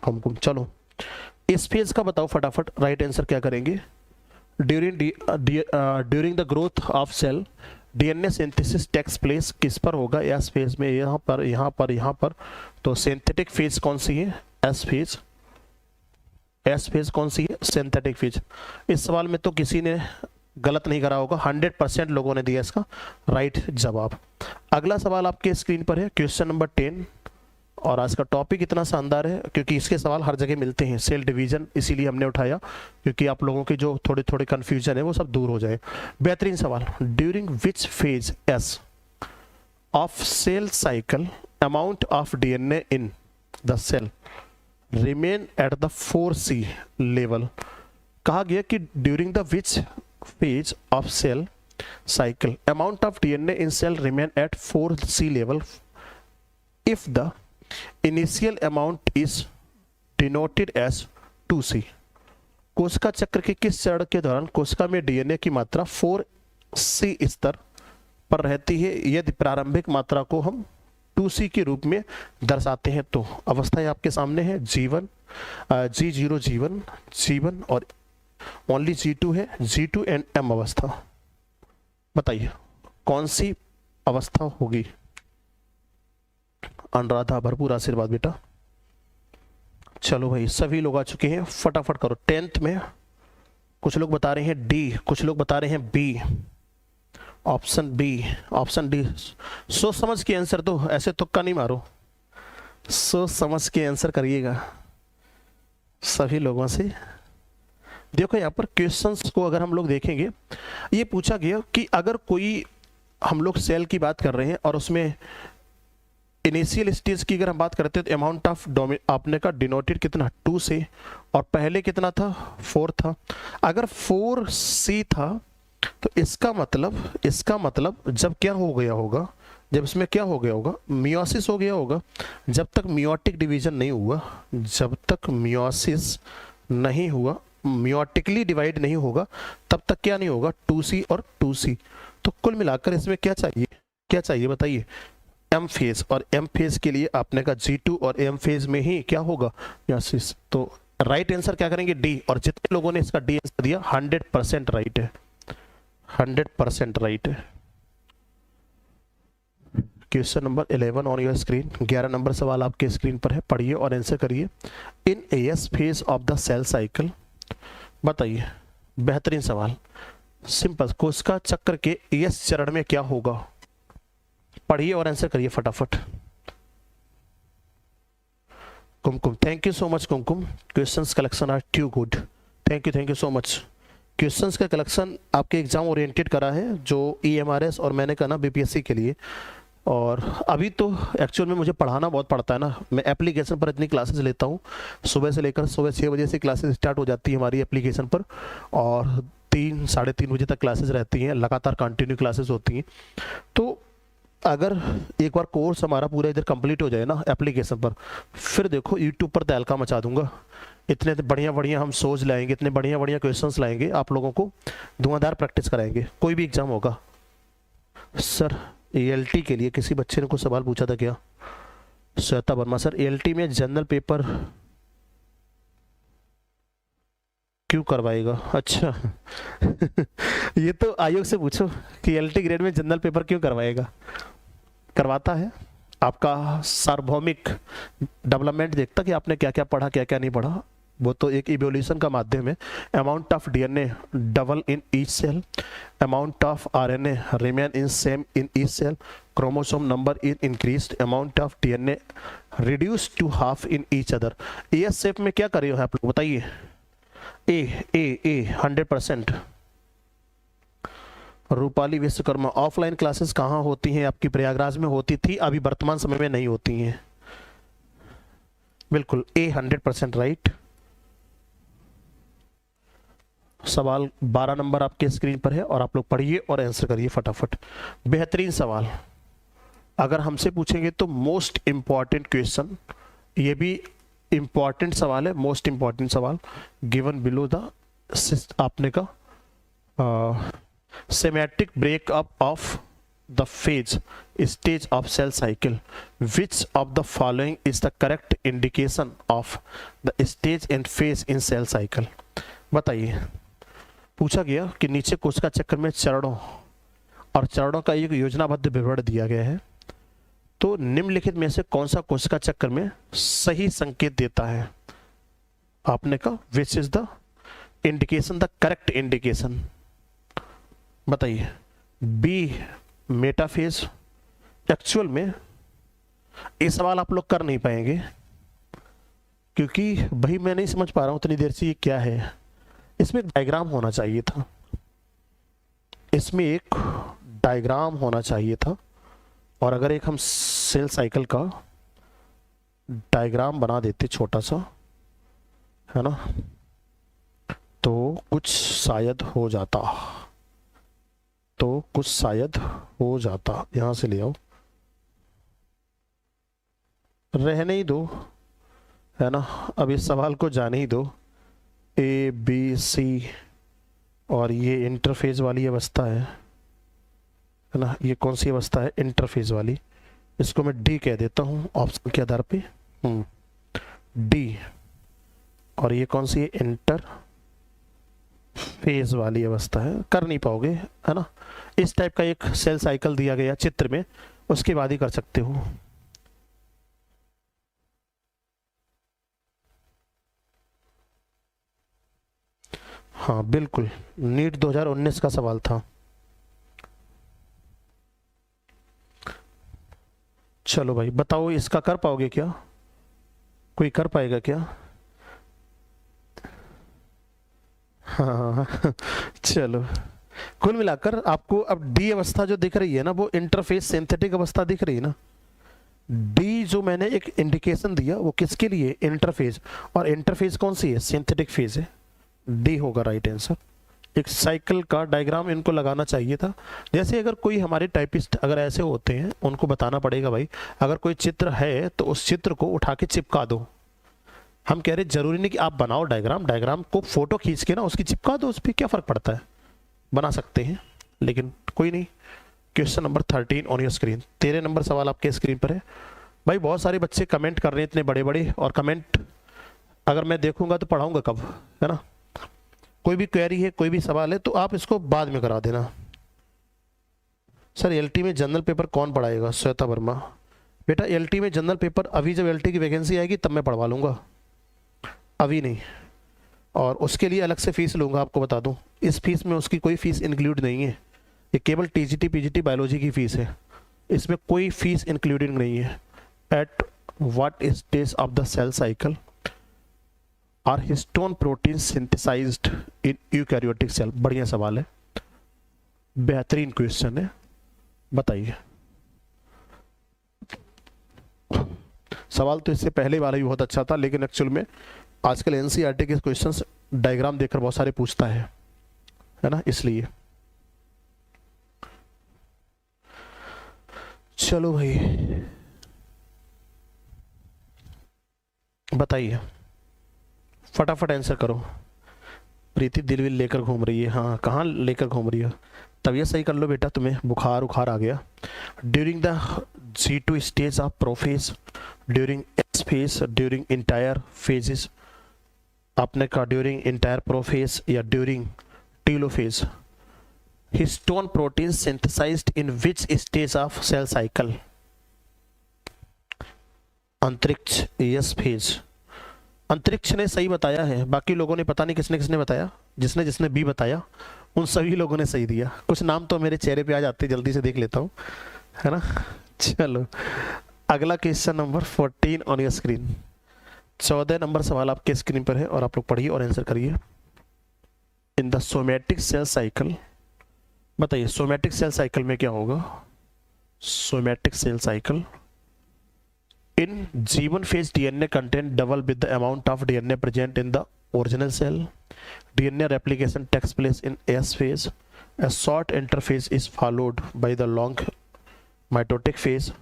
हमको चलो इस फेज का बताओ फटाफट, राइट आंसर क्या करेंगे। During the growth of cell DNA synthesis takes place किस पर होगा, एस फेज में, यहाँ पर, यहाँ पर, यहाँ पर। तो सिंथेटिक फेज कौन सी है, एस फेज। एस फेज कौन सी है, सिंथेटिक फेज। इस सवाल में तो किसी ने गलत नहीं करा होगा, 100% लोगों ने दिया इसका राइट जवाब। अगला सवाल आपके स्क्रीन पर है, क्वेश्चन नंबर 10। और आज का टॉपिक इतना शानदार है क्योंकि इसके सवाल हर जगह मिलते हैं, सेल डिवीजन इसीलिए हमने उठाया क्योंकि आप लोगों के जो थोड़े थोड़े कंफ्यूजन है वो सब दूर हो जाए। बेहतरीन सवाल, during which phases of cell cycle amount of DNA in the cell remain at the 4C level. कहा गया कि during the which phase of cell cycle amount of DNA in cell remain at 4C level if the initial amount is denoted as 2C। कोशिका चक्र के किस चरण के दौरान कोशिका में डीएनए की मात्रा 4C स्तर पर रहती है यदि प्रारंभिक मात्रा को हम 2C के रूप में दर्शाते हैं। तो अवस्थाएं आपके सामने है, G0 G1 और ओनली G2 है, G2 एंड M अवस्था। बताइए कौन सी अवस्था होगी। अनुराधा, भरपूर आशीर्वाद बेटा। चलो भाई सभी लोग आ चुके हैं, फटाफट करो। 10th में कुछ लोग बता रहे हैं डी, कुछ लोग बता रहे हैं B, option B, option D. सोच समझ के आंसर दो, ऐसे तुक्का नहीं मारो, सोच समझ के आंसर करिएगा सभी लोगों से। देखो यहाँ पर क्वेश्चंस को अगर हम लोग देखेंगे, ये पूछा गया कि अगर कोई, हम लोग सेल की बात कर रहे हैं और उसमें इनिशियल स्टेज की अगर हम बात करते हैं तो अमाउंट ऑफ आपने का डिनोटेड कितना 2 से, और पहले कितना था 4 था। अगर 4C था तो इसका मतलब जब क्या हो गया होगा, जब इसमें क्या हो गया होगा, मियोसिस हो गया होगा। जब तक मियोटिक डिवीजन नहीं हुआ, जब तक मियोसिस नहीं हुआ, मियोटिकली डिवाइड नहीं होगा, तब तक क्या नहीं होगा, 2C और 2C। तो कुल मिलाकर इसमें क्या चाहिए बताइए, M फेज। और M फेज के लिए आपने का G2 और M फेज में ही क्या होगा, मियोसिस। तो राइट आंसर क्या करेंगे, डी। और जितने लोगों ने इसका डी आंसर दिया 100% राइट है, 100% राइट है। Question number 11 on your screen, 11 नंबर सवाल आपके स्क्रीन पर है, पढ़िए और आंसर करिए। In S phase of the cell cycle, बताइए बेहतरीन सवाल, सिंपल। कोशिका चक्र के एस चरण में क्या होगा, पढ़िए और आंसर करिए फटाफट। Kumkum, thank you so much Kumkum, questions collection are too good, thank you so much. Questions का कलेक्शन आपके एग्जाम ओरिएंटेड करा है, जो EMRS और मैंने कहा ना BPSC के लिए, और अभी तो एक्चुअल में मुझे पढ़ाना बहुत पड़ता है ना, मैं एप्लीकेशन पर इतनी क्लासेस लेता हूँ, सुबह से लेकर सुबह 6 बजे से क्लासेस स्टार्ट हो जाती है हमारी एप्लीकेशन पर, और 3 साढ़े 3 बजे तक क्लासेस रहती हैं, लगातार कंटिन्यू क्लासेस होती हैं। तो अगर एक बार कोर्स हमारा पूरा इधर कंप्लीट हो जाए ना एप्लीकेशन पर, फिर देखो यूट्यूब पर तहलका मचा दूंगा। इतने बढ़िया बढ़िया हम सोच लाएंगे, इतने बढ़िया बढ़िया क्वेश्चंस लाएंगे, आप लोगों को धुआंधार प्रैक्टिस कराएंगे। कोई भी एग्जाम होगा सर, एएलटी के लिए किसी बच्चे ने कुछ सवाल पूछा था क्या? श्वेता वर्मा सर, एएलटी में जनरल पेपर क्यों करवाएगा? अच्छा ये तो आयोग से पूछो कि एएलटी ग्रेड में जनरल पेपर क्यों करवाएगा। करवाता है, आपका सार्वभौमिक डेवलपमेंट देखता कि आपने क्या क्या पढ़ा क्या क्या नहीं पढ़ा, वो तो एक इवोल्यूशन का माध्यम है। Amount of DNA double in each cell, amount of RNA remain in same in each cell, chromosome number in increased, amount of DNA reduce to half in each other. S shape में क्या कर रहे हो आप लोग बताइए? A 100%। Rupali Vishwakarma, offline classes कहाँ होती हैं आपकी? प्रयागराज में होती थी, अभी वर्तमान समय में नहीं होती हैं। बिल्कुल ए 100% राइट। सवाल 12 नंबर आपके स्क्रीन पर है और आप लोग पढ़िए और आंसर करिए फटाफट। बेहतरीन सवाल, अगर हमसे पूछेंगे तो मोस्ट इंपॉर्टेंट क्वेश्चन, ये भी इंपॉर्टेंट सवाल है, मोस्ट इंपॉर्टेंट सवाल। गिवन बिलो द आपने का schematic breakup of the phase stage of cell cycle, which of the following is the correct indication of the stage and phase in cell cycle. बताइए, पूछा गया कि नीचे कोशिका चक्र में चरणों और चरणों का एक योजनाबद्ध विवरण दिया गया है, तो निम्नलिखित में से कौन सा कोशिका चक्र में सही संकेत देता है? आपने कहा विच is the indication, the correct indication. बताइए, बी मेटाफेज। एक्चुअल में ये सवाल आप लोग कर नहीं पाएंगे क्योंकि भाई मैं नहीं समझ पा रहा हूं उतनी देर से ये क्या है। इसमें एक डायग्राम होना चाहिए था, इसमें एक डायग्राम होना चाहिए था, और अगर एक हम सेल साइकिल का डायग्राम बना देते छोटा सा, है ना, तो कुछ शायद हो जाता, तो कुछ शायद हो जाता। यहां से ले आओ, रहने ही दो, है ना, अब इस सवाल को जाने ही दो। ए बी सी, और ये इंटरफेज वाली अवस्था है ना, ये कौन सी अवस्था है? इंटरफेज वाली। इसको मैं डी कह देता हूँ ऑप्शन के आधार पे, डी। और ये कौन सी है? इंटर फेज वाली अवस्था है। कर नहीं पाओगे, है ना। इस टाइप का एक सेल साइकिल दिया गया चित्र में, उसके बाद ही कर सकते हो। हाँ बिल्कुल, नीट 2019 का सवाल था। चलो भाई बताओ, इसका कर पाओगे क्या? कोई कर पाएगा क्या? हाँ चलो, कुल मिलाकर आपको अब डी अवस्था जो दिख रही है ना, वो इंटरफेस सिंथेटिक अवस्था दिख रही है ना। डी जो मैंने एक इंडिकेशन दिया वो किसके लिए? इंटरफेज। और इंटरफेज कौन सी है? सिंथेटिक फेज है। डी होगा राइट आंसर। एक साइकिल का डायग्राम इनको लगाना चाहिए था। जैसे अगर कोई हमारे टाइपिस्ट अगर ऐसे होते हैं, उनको बताना पड़ेगा भाई, अगर कोई चित्र है तो उस चित्र को उठा के चिपका दो। हम कह रहे जरूरी नहीं कि आप बनाओ डायग्राम, डायग्राम को फोटो खींच के ना उसकी चिपका दो, उस पर क्या फर्क पड़ता है, बना सकते हैं, लेकिन कोई नहीं। Question number 13 on your screen, 13 number सवाल आपके स्क्रीन पर है। भाई बहुत सारे बच्चे कमेंट कर रहे हैं इतने बड़े बड़े, और कमेंट अगर मैं देखूंगा तो पढ़ाऊंगा कब, है ना। कोई भी क्वेरी है, कोई भी सवाल है तो आप इसको बाद में करा देना। सर एलटी में जनरल पेपर कौन पढ़ाएगा? श्वेता वर्मा, बेटा एलटी में जनरल पेपर अभी जब एलटी की वैकेंसी आएगी तब मैं पढ़वा लूंगा, अभी नहीं। और उसके लिए अलग से फीस लूंगा, आपको बता दूं। इस फीस में उसकी कोई फीस इंक्लूड नहीं है, ये केवल टीजीटी पीजीटी बायोलॉजी की फीस है, इसमें कोई फीस इंक्लूडेड नहीं है। At what stage of the cell cycle are histone protein synthesized in eukaryotic cell? बढ़िया सवाल है, बेहतरीन क्वेश्चन है, बताइए। सवाल तो इससे पहले वाला भी बहुत अच्छा था, लेकिन एक्चुअल में आजकल एनसीईआरटी के क्वेश्चंस डायग्राम देखकर बहुत सारे पूछता है ना, इसलिए। चलो भाई बताइए, फटाफट आंसर करो। प्रीति दिल विल लेकर घूम रही है, हाँ कहाँ लेकर घूम रही है? तबीयत सही कर लो बेटा, तुम्हें बुखार उखार आ गया। During the G2 stage of prophase, during S phase, during entire phases, आपने कहा ड्यूरिंग इंटायर प्रोफेज या during telophase. Histone protein synthesized in which stage of cell cycle? Antariksh, S phase. Antariksh ने सही बताया है, बाकी लोगों ने पता नहीं किसने किसने बताया, जिसने जिसने बी बताया उन सभी लोगों ने सही दिया। कुछ नाम तो मेरे चेहरे पे आ जाते, जल्दी से देख लेता हूँ, है ना। चलो अगला question number 14 on your screen. 14 number सवाल आपके स्क्रीन पर है और आप लोग पढ़िए और आंसर करिए। In the somatic cell cycle, बताइए सोमैटिक सेल साइकिल में क्या होगा? Somatic cell cycle in G1 phase DNA content double with the amount of DNA present in the original cell. DNA replication takes place in S phase. A short interphase is followed by the long mitotic phase.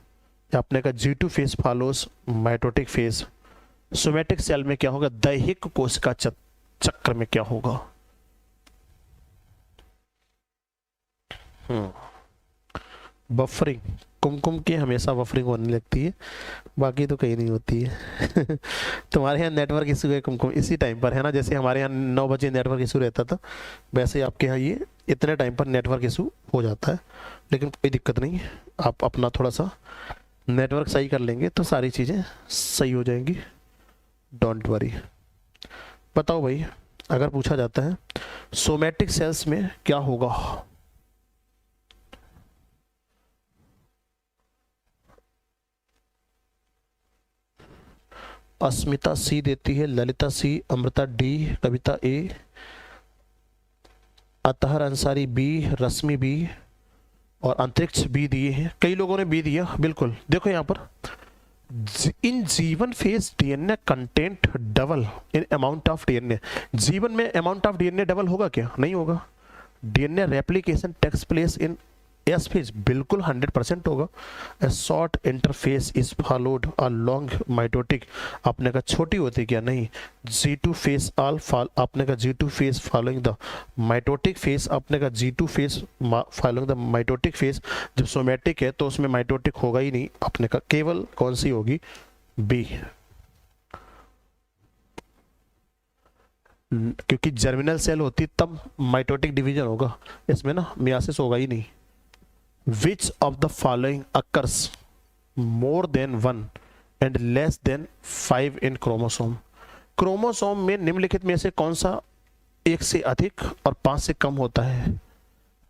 आपने का G2 phase follows mitotic phase. Somatic cell में क्या होगा? दैहिक कोशिका चक्र में क्या होगा? बफरिंग, कुमकुम की हमेशा बफरिंग होने लगती है, बाकी तो कहीं नहीं होती है। तुम्हारे यहाँ नेटवर्क इशू है कुमकुम इसी टाइम पर, है ना? जैसे हमारे यहाँ 9 बजे नेटवर्क इशू रहता था, वैसे आपके यहाँ ये इतने टाइम पर नेटवर्क इशू हो जाता है, लेकिन कोई दिक्कत नहीं। आप अपना थोड़ा सा नेटवर्क सही कर लेंगे तो सारी चीज़ें सही हो जाएंगी, डोंट वरी। बताओ भाई, अगर पूछा जाता है सोमैटिक सेल्स में क्या होगा? अस्मिता सी देती है, ललिता सी, अमृता डी, कविता ए, अतहर अंसारी बी, रश्मि बी और अंतरिक्ष बी दिए हैं। कई लोगों ने बी दिया, बिल्कुल। देखो यहाँ पर in G one phase DNA content double in amount of DNA. G one में अमाउंट ऑफ डीएनए डबल होगा क्या? नहीं होगा। DNA replication takes place in S phase, बिल्कुल 100% होगा। A short interphase is followed a long mitotic, आपने कहा छोटी होती क्या? नहीं। G2 फेज ऑल आपने कहा G2 phase following the mitotic phase, आपने कहा G2 phase following the mitotic phase. जब सोमैटिक है तो उसमें माइटोटिक होगा ही नहीं, आपने कहा केवल कौन सी होगी? बी, क्योंकि जर्मिनल सेल होती तब माइटोटिक डिवीजन होगा, इसमें ना मियासिस होगा ही नहीं। Which of the following occurs more than 1 and less than 5 in chromosome? Chromosome में निम्नलिखित में से कौन सा 1 से अधिक और 5 से कम होता है?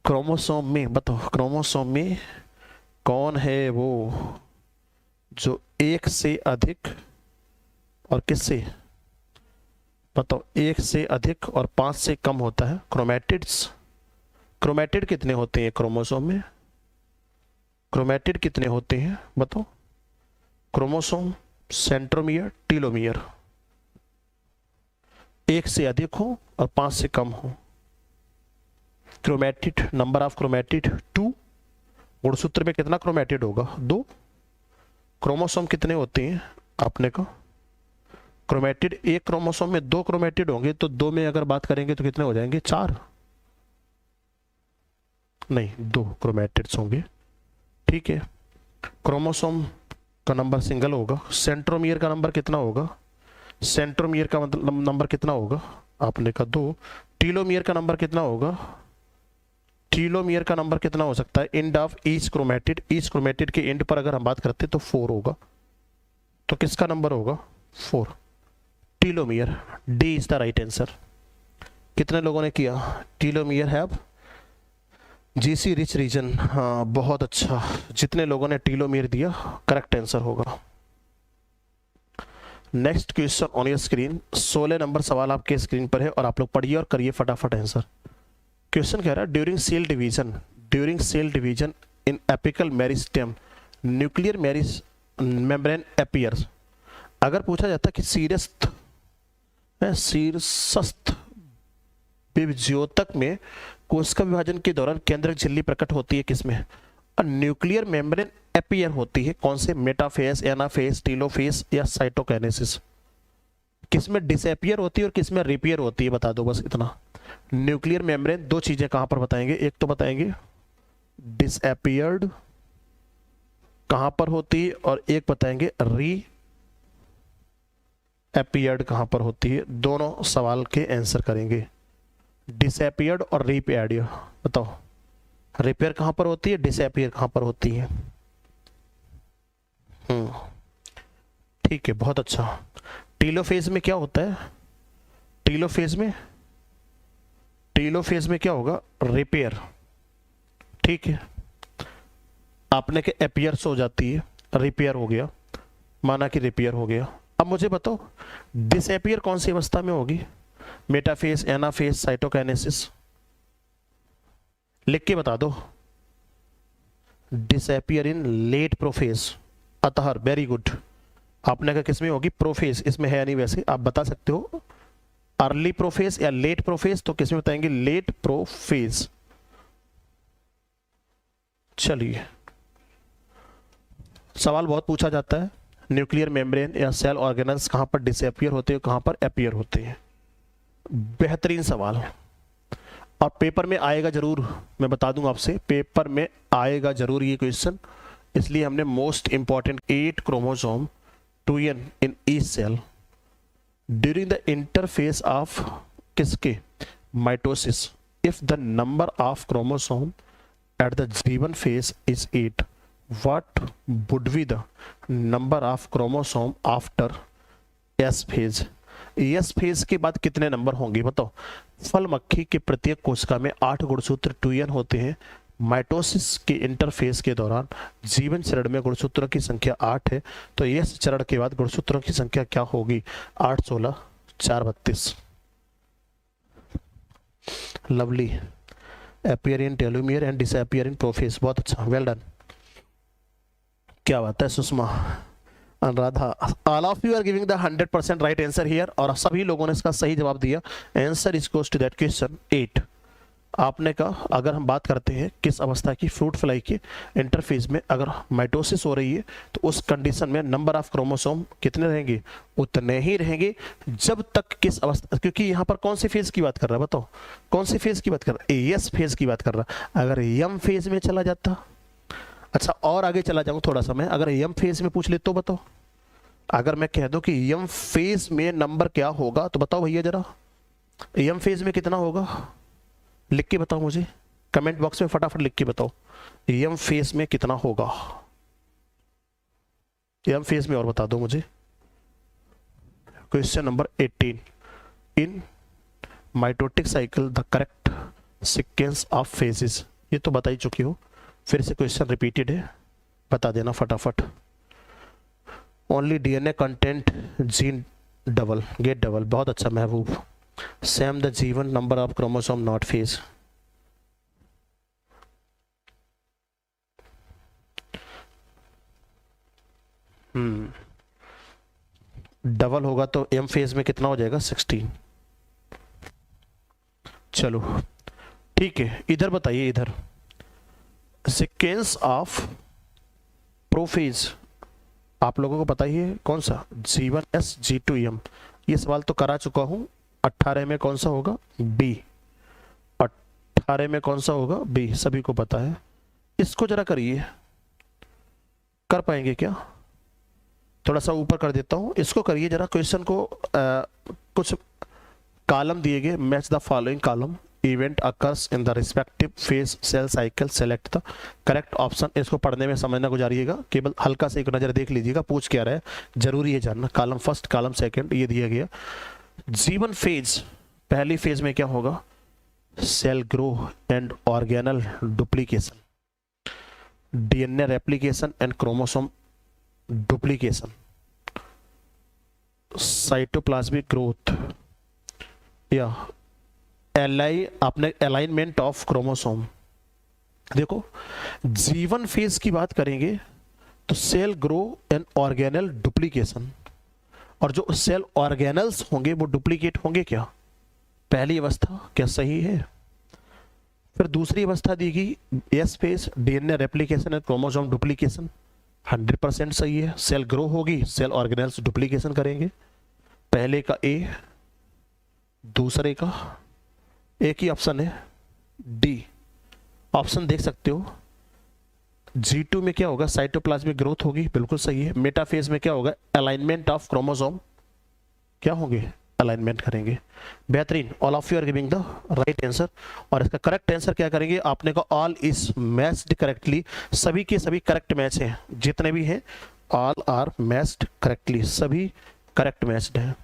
क्रोमोसोम में बताओ, क्रोमोसोम में कौन है वो जो 1 से अधिक और किससे? बताओ, 1 से अधिक और 5 से कम होता है? क्रोमैटिड्स। क्रोमैटिड कितने होते हैं क्रोमोसोम में? क्रोमैटिड कितने होते हैं बताओ? Chromosome, centromere, telomere. 1 से अधिक हो और 5 से कम हो। Chromatid, number of chromatid 2। गुणसूत्र में कितना क्रोमैटिड होगा? 2। क्रोमोसोम कितने होते हैं आपने कहा? क्रोमैटिड, एक क्रोमोसोम में 2 क्रोमैटिड होंगे, तो 2 में अगर बात करेंगे तो कितने हो जाएंगे? 4 नहीं, 2 क्रोमैटिड्स होंगे, ठीक है। क्रोमोसोम का नंबर सिंगल होगा। सेंट्रोमियर का नंबर कितना होगा? सेंट्रोमियर का मतलब नंबर कितना होगा? आपने कहा 2। टीलोमियर का नंबर कितना होगा? टीलोमियर का नंबर कितना हो सकता है? End of each chromatid, each chromatid के एंड पर अगर हम बात करते तो 4 होगा, तो किसका नंबर होगा? 4, telomere. D is the right answer. कितने लोगों ने किया? Telomere have GC rich region, हाँ बहुत अच्छा। जितने लोगों ने टीलोमियर दिया करेक्ट आंसर होगा। Next question on your screen. 16 number सवाल आपके स्क्रीन पर है और आप लोग पढ़िए और करिए फटाफट आंसर। क्वेश्चन कह रहा है during cell division in apical meristem nuclear membrane appears. अगर पूछा जाता कि शीर्षस्थ विभज्योतक में कोशिका विभाजन के दौरान केंद्रक झिल्ली प्रकट होती है किसमें? न्यूक्लियर मेम्ब्रेन अपीयर होती है कौन से? मेटाफेज, एनाफेज, टीलोफेज या साइटोकाइनेसिस। किसमें डिसअपियर होती है और किसमें रिपेयर होती है बता दो बस इतना। न्यूक्लियर मेम्ब्रेन दो चीजें कहां पर बताएंगे, एक तो बताएंगे डिसअपियर्ड कहां पर होती है और एक बताएंगे री अपीयर्ड कहां पर होती है। दोनों सवाल के आंसर करेंगे, डिसअपियर्ड और रिपेयर्ड। बताओ रिपेयर कहां पर होती है, डिसअपियर कहां पर होती है? ठीक है, बहुत अच्छा। टीलोफेज में क्या होता है? टीलोफेज में क्या होगा? रिपेयर। ठीक है, आपने के अपीयर्स हो जाती है, रिपेयर हो गया, माना कि रिपेयर हो गया। अब मुझे बताओ डिसअपियर कौन सी अवस्था में होगी? Metaphase, anaphase, cytokinesis. लिख के बता दो। Disappear in late prophase. अतः वेरी गुड, आपने कहा किसमें होगी? प्रोफेज। इसमें है नहीं, वैसे आप बता सकते हो अर्ली प्रोफेज या लेट प्रोफेज, तो किसमें बताएंगे? Late prophase. चलिए, सवाल बहुत पूछा जाता है, न्यूक्लियर मेम्ब्रेन या सेल ऑर्गेनल्स कहां पर डिसअपियर होते हैं, कहां पर अपीयर होते हैं। बेहतरीन सवाल, और पेपर में आएगा जरूर, मैं बता दूं आपसे, पेपर में आएगा जरूर ये क्वेश्चन। इसलिए हमने most important 8 chromosome 2n in each cell during the interphase of किसके? Mitosis. If the number of chromosome at the G1 phase is 8, what would be the number of chromosome after S phase? S phase के बाद कितने नंबर होंगे बताओ? फल मक्खी के प्रत्येक कोशिका में 8 गुणसूत्र 2n होते हैं। माइटोसिस के इंटरफेस के दौरान जीवन चरण में गुणसूत्रों की संख्या 8 है, तो S चरण के बाद गुणसूत्रों की संख्या क्या होगी? 8 16 4 32। Lovely. Appear in telomere and disappear in prophase. बहुत अच्छा, वेल डन, क्या बात है Sushma, Anuradha. All of you are giving the 100% right answer here, और सभी लोगों ने इसका सही जवाब दिया। Answer is goes to that question 8। आपने कहा अगर हम बात करते हैं किस अवस्था की, फ्रूट फ्लाई के इंटरफेज में अगर माइटोसिस हो रही है, तो उस कंडीशन में नंबर ऑफ क्रोमोसोम कितने रहेंगे? उतने ही रहेंगे जब तक किस अवस्था, क्योंकि यहाँ पर कौन सी फेज की बात कर रहा है बताओ? कौन सी फेज की बात कर रहा है? एस फेज की बात कर रहा है। अगर यम फेज में चला जाता, अच्छा और आगे चला जाऊं थोड़ा सा मैं, अगर यम फेज में पूछ ले तो बताओ, अगर मैं कह दूं कि यम फेज में नंबर क्या होगा, तो बताओ भैया जरा, यम फेज में कितना होगा? लिख के बताओ मुझे, कमेंट बॉक्स में फटाफट लिख के बताओ यम फेज में कितना होगा। यम फेज में और बता दो मुझे। Question number 18, in mitotic cycle the correct sequence of phases. ये तो बता ही चुकी हो, फिर से क्वेश्चन रिपीटेड है, बता देना फटाफट। Only DNA content gene double get double. बहुत अच्छा Mehboob. Same the G1 number of chromosome not phase. Double होगा तो एम फेज में कितना हो जाएगा? 16। चलो ठीक है, इधर बताइए, इधर सीक्वेंस ऑफ प्रोफेज आप लोगों को पता ही है कौन सा? G1S G2M। ये सवाल तो करा चुका हूं। 18 में कौन सा होगा? बी। 18 में कौन सा होगा? बी, सभी को पता है। इसको जरा करिए, कर पाएंगे क्या? थोड़ा सा ऊपर कर देता हूं, इसको करिए जरा। क्वेश्चन को कुछ कॉलम दिए गए, match the following column, event occurs in the respective phase cell cycle, select the correct option. इसको पढ़ने में समझना गुजारिएगा, केवल हल्का से एक नजर देख लीजिएगा, पूछ क्या रहा है, जरूरी है जानना। कॉलम फर्स्ट, कॉलम सेकंड, ये दिया गया। G1 फेज, पहली फेज में क्या होगा? Cell grow and organelle duplication, DNA replication and chromosome duplication, cytoplasmic growth या आपने अलाइनमेंट ऑफ क्रोमोसोम। देखो G1 फेज की बात करेंगे तो cell grow and organelle duplication, और जो सेल ऑर्गेनल्स होंगे वो डुप्लीकेट होंगे क्या? पहली अवस्था क्या सही है? फिर दूसरी अवस्था दी गई S phase, DNA replication and chromosome duplication, 100% सही है। सेल ग्रो होगी, सेल ऑर्गेनल्स डुप्लीकेशन करेंगे। पहले का ए, दूसरे का, एक ही ऑप्शन है डी। ऑप्शन देख सकते हो। G2 में क्या होगा? साइटोप्लाज्मिक ग्रोथ होगी, बिल्कुल सही है। मेटाफेज में क्या होगा? अलाइनमेंट ऑफ क्रोमोसोम, क्या होंगे? अलाइनमेंट करेंगे। बेहतरीन, all of you are giving the right answer. और इसका करेक्ट आंसर क्या करेंगे? आपने का ऑल इज मैच्ड करेक्टली, सभी के सभी करेक्ट मैच हैं, जितने भी हैं ऑल आर मैच्ड करेक्टली, सभी करेक्ट मैच्ड हैं।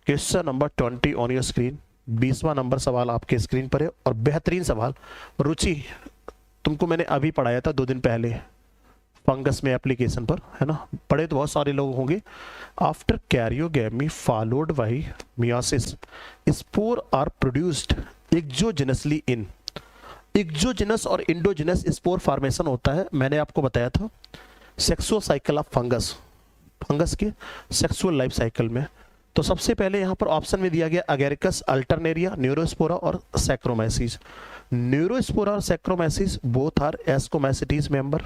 Question number 20 on your screen, 20वां नंबर सवाल आपके स्क्रीन पर है और बेहतरीन सवाल। रुचि, तुमको मैंने अभी पढ़ाया था 2 दिन पहले फंगस में एप्लीकेशन पर, है ना? पढ़े तो बहुत सारे लोग होंगे। After karyogamy followed by meiosis spore are produced exogenously in. Exogenous और इंडोजेनस स्पोर फॉर्मेशन होता है, मैंने आपको बताया था sexual cycle of fungus, fungus के सेक्सुअल लाइफ साइकिल में। तो सबसे पहले यहाँ पर ऑप्शन में दिया गया अगेरिकस, अल्टरनेरिया, न्यूरोस्पोरा और सैक्रोमाइसिस। न्यूरोस्पोरा और Saccharomyces both are Ascomycetes member.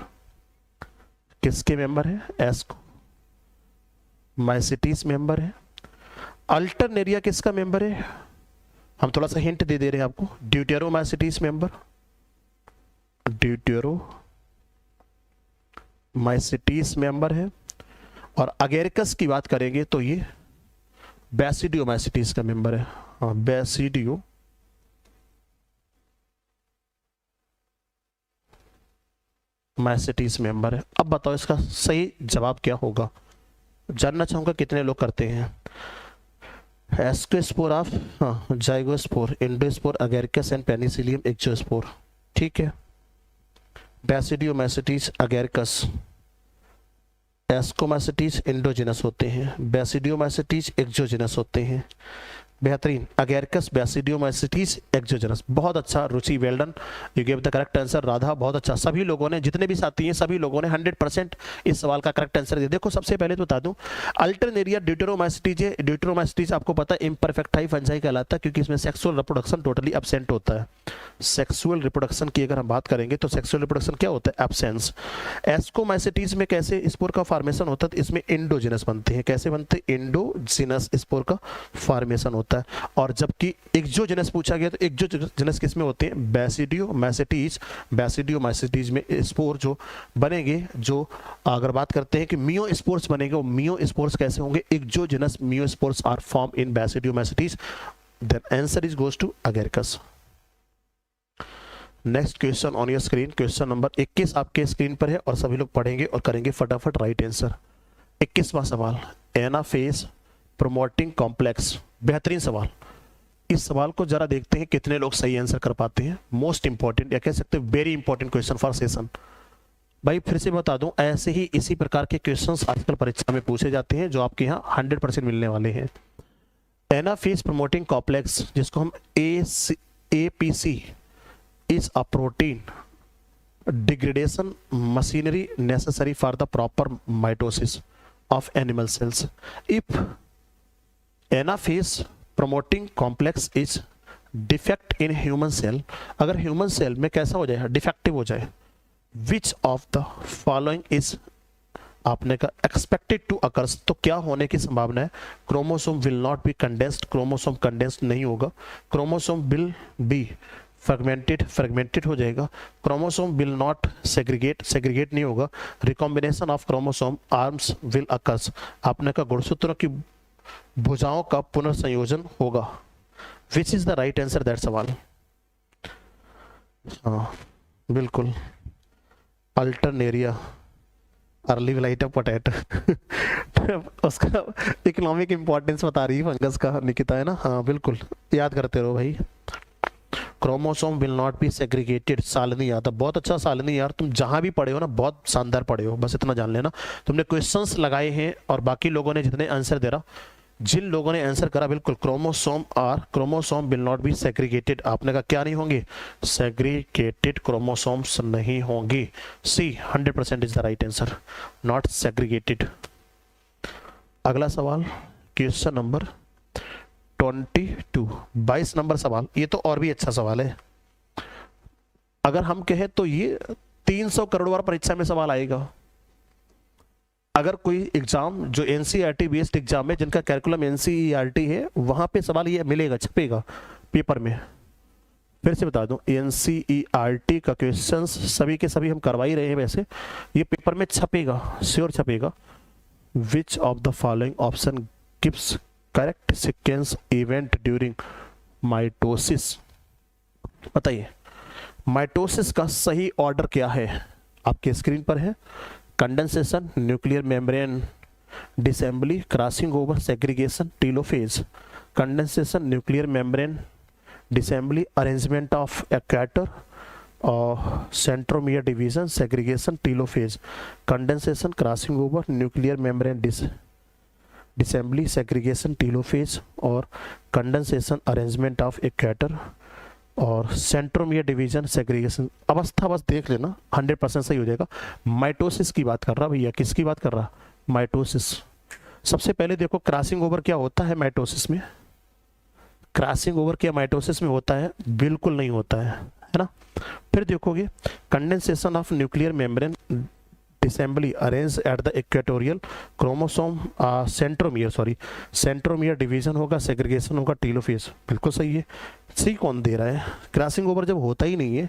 किसके मेंबर है? एस्कोमाइसिटीज मेंबर है। अल्टरनेरिया किसका मेंबर है? हम थोड़ा सा हिंट दे रहे हैं आपको, ड्यूटेरोमाइसिटीज मेंबर, ड्यूटेरोमाइसिटीज मेंबर है। और अगेरिकस की बात करेंगे तो ये बैसिडियोमाइसिटीज का मेंबर है। हाँ, बैसिडियो माइसिटीज मेंबर है। अब बताओ इसका सही जवाब क्या होगा? जानना चाहूंगा कितने लोग करते हैं। एस्कोस्पोर ऑफ, हाँ, zygospore, endospore, agaricus and penicillium exospore. ठीक है, बैसिडियोमाइसिटीज अगेरिकस, एस्कोमाइसिटीज इंडोजिनस होते हैं, बैसिडियोमाइसिटीज एक्सोजिनस होते हैं। बेहतरीन, अगेरिकस, बैसिडियोमाइसिटीज एक्सोजिनस। बहुत अच्छा Ruchi, well done, you give the correct answer. Radha, बहुत अच्छा। सभी लोगों ने, जितने भी साथी हैं, सभी लोगों ने 100% इस सवाल का करेक्ट आंसर दिया। देखो, सबसे पहले तो बता दूं, अल्टरनेरिया ड्यूटेरोमाइसिटीज है। ड्यूटेरोमाइसिटीज आपको पता है इम्परफेक्टाई फंजाई कहलाता है, क्योंकि इसमें सेक्सुअल रिप्रोडक्शन टोटली एब्सेंट होता है। सेक्सुअल रिप्रोडक्शन की अगर हम बात करेंगे तो सेक्सुअल रिप्रोडक्शन क्या होता है? एब्सेंस। एस्कोमाइसिटीज में कैसे स्पोर का फॉर्मेशन होता है? तो इसमें इंडोजिनस बनते हैं। कैसे बनते हैं? इंडोजिनस स्पोर का फॉर्मेशन होता है। और जबकि एक्सोजेनस पूछा गया तो एक्सोजेनस किसमें होते हैं? बैसिडियोमाइसिटीज। बैसिडियोमाइसिटीज में स्पोर जो बनेंगे, जो अगर बात करते हैं कि मियो स्पोर्स बनेंगे, वो मियो स्पोर्स कैसे होंगे? Exogenous meiospores are form in basidiomycetes. Then answer is goes to agaricus. Next question on your screen, question number 21 आपके स्क्रीन पर है और सभी लोग पढ़ेंगे और करेंगे फटाफट राइट आंसर। 21वां सवाल, एनाफेज प्रोमोटिंग कॉम्प्लेक्स। बेहतरीन सवाल। इस सवाल को जरा देखते हैं कितने लोग सही आंसर कर पाते हैं। मोस्ट इंपॉर्टेंट या कह सकते हैं very important question for session. भाई फिर से बता दूं, ऐसे ही इसी प्रकार के क्वेश्चंस आजकल परीक्षा में पूछे जाते हैं, जो आपके यहाँ 100% मिलने वाले हैं। एनाफेज प्रोमोटिंग कॉम्प्लेक्स, जिसको हम APC is a protein degradation machinery necessary for the proper mitosis of animal cells. If anaphase promoting complex is defect in human cell, अगर human cell में कैसा हो जाए? डिफेक्टिव हो जाए। Which of the following is, आपने कहा एक्सपेक्टेड टू अकर्स, तो क्या होने की संभावना है? Chromosome will not B condensed, chromosome condensed नहीं होगा। क्रोमोसोम विल बी फ्रेगमेंटेड हो जाएगा। क्रोमोसोम विल नॉट सेग्रीगेट नहीं होगा। Recombination of chromosome arms will occurs, आपने कहा गुणसूत्रों की भुजाओं का पुनर्संयोजन होगा। विच is the right answer that सवाल? हाँ बिल्कुल, अल्टरनेरिया, अर्ली विलाइट ऑफ पोटैटो। उसका इकोनॉमिक इंपॉर्टेंस बता रही है फंगस का, निकिता, है ना? हाँ बिल्कुल, याद करते रहो भाई। Chromosome will not B segregated, Shalini Yadav, बहुत अच्छा सालनी यार, तुम जहां भी पढ़े हो ना बहुत शानदार पढ़े हो, बस इतना जान लेना। तुमने क्वेश्चंस लगाए हैं और बाकी लोगों ने जितने आंसर दे रहा, जिन लोगों ने आंसर करा, बिल्कुल chromosome will not B segregated, आपने कहा क्या नहीं होंगे? सेग्रीगेटेड क्रोमोसोम्स नहीं होंगी। सी 100% is the right answer, not segregated. अगला सवाल क्वेश्चन नंबर 22, 22 नंबर सवाल। ये तो और भी अच्छा सवाल है। अगर हम कहें तो ये 300 करोड़ बार परीक्षा में सवाल आएगा। अगर कोई एग्जाम जो एनसीईआरटी बेस्ड एग्जाम है, जिनका कैरिकुलम एनसीईआरटी है, वहां पे सवाल ये मिलेगा, छपेगा पेपर में। फिर से बता दूं, एनसीईआरटी का क्वेश्चंस सभी के सभी हम करवा ही रहे हैं, वैसे ये पेपर में छपेगा, श्योर छपेगा। Which of the following option gives correct sequence event during mitosis? बताइए, माइटोसिस का सही ऑर्डर क्या है? आपके स्क्रीन पर है। Condensation, nuclear membrane disassembly, crossing over, segregation, telophase. Condensation, nuclear membrane disassembly, arrangement of equator और centromere division, segregation, telophase. Condensation, crossing over, nuclear membrane disassembly, segregation, telophase और कंडेंसेशन, अरेंजमेंट ऑफ एक्वेटर और सेंट्रोमियर डिवीजन, सेग्रीगेशन। अवस्था बस देख लेना, 100% सही हो जाएगा। माइटोसिस की बात कर रहा भैया, किसकी बात कर रहा? माइटोसिस। सबसे पहले देखो क्रॉसिंग ओवर क्या होता है माइटोसिस में? क्रॉसिंग ओवर क्या माइटोसिस में होता है? बिल्कुल नहीं होता है ना। फिर देखोगे condensation of nuclear membrane disassembly arrange at the equatorial chromosome, centromere division होगा, सेग्रीगेशन होगा, टीलोफेज। बिल्कुल सही है। सी कौन दे रहा है? क्रॉसिंग ओवर जब होता ही नहीं है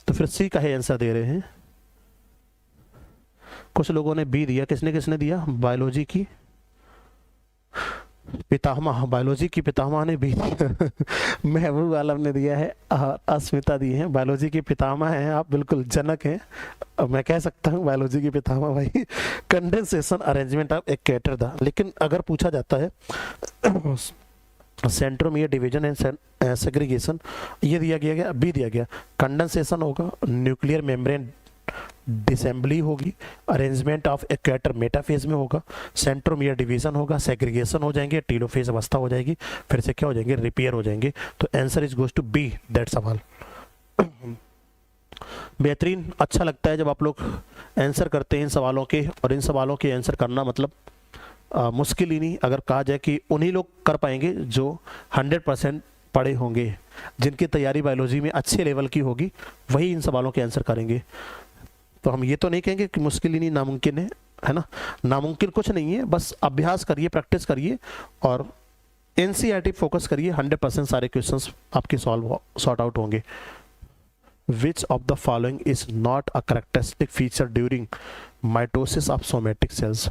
तो फिर सी का है आंसर दे रहे हैं। कुछ लोगों ने बी दिया, किसने किसने दिया? बायोलॉजी की पितामह, बायोलॉजी की पितामह ने भी महबूब आलम ने दिया है, अस्मिता दी है। बायोलॉजी की पितामह हैं आप, बिल्कुल जनक हैं। अब मैं कह सकता हूँ बायोलॉजी की पितामह भाई। कंडेंसेशन, अरेंजमेंट ऑफ एक्वेटर था। लेकिन अगर पूछा जाता है सेंट्रोमियर डिवीजन एंड सेग्रीगेशन, ये दिया गया, बी दिया गया। कंडेंसेशन होगा, न्यूक्लियर मेम्ब्रेन डिसेंबली होगी, अरेंजमेंट ऑफ एक्वेटर मेटाफेज में होगा, सेंट्रोमियर डिवीजन होगा, सेग्रीगेशन हो जाएंगे, टीलोफेज अवस्था हो जाएगी, फिर से क्या हो जाएंगे? रिपेयर हो जाएंगे। तो answer is goes to be that सवाल। बेहतरीन, अच्छा लगता है जब आप लोग आंसर करते हैं इन सवालों के, और इन सवालों के आंसर करना मतलब मुश्किल ही नहीं। अगर कहा जाए कि उन्हीं लोग कर पाएंगे जो 100% पढ़े होंगे, जिनकी तैयारी बायोलॉजी में अच्छे लेवल की होगी, वही इन सवालों के आंसर करेंगे। तो हम ये तो नहीं कहेंगे कि मुश्किल ही नहीं, नामुमकिन है ना। नामुमकिन कुछ नहीं है, बस अभ्यास करिए, प्रैक्टिस करिए और एनसीईआरटी फोकस करिए। 100% सारे क्वेश्चंस आपके सॉर्ट आउट होंगे। Which of the following is not a characteristic feature during mitosis of somatic cells?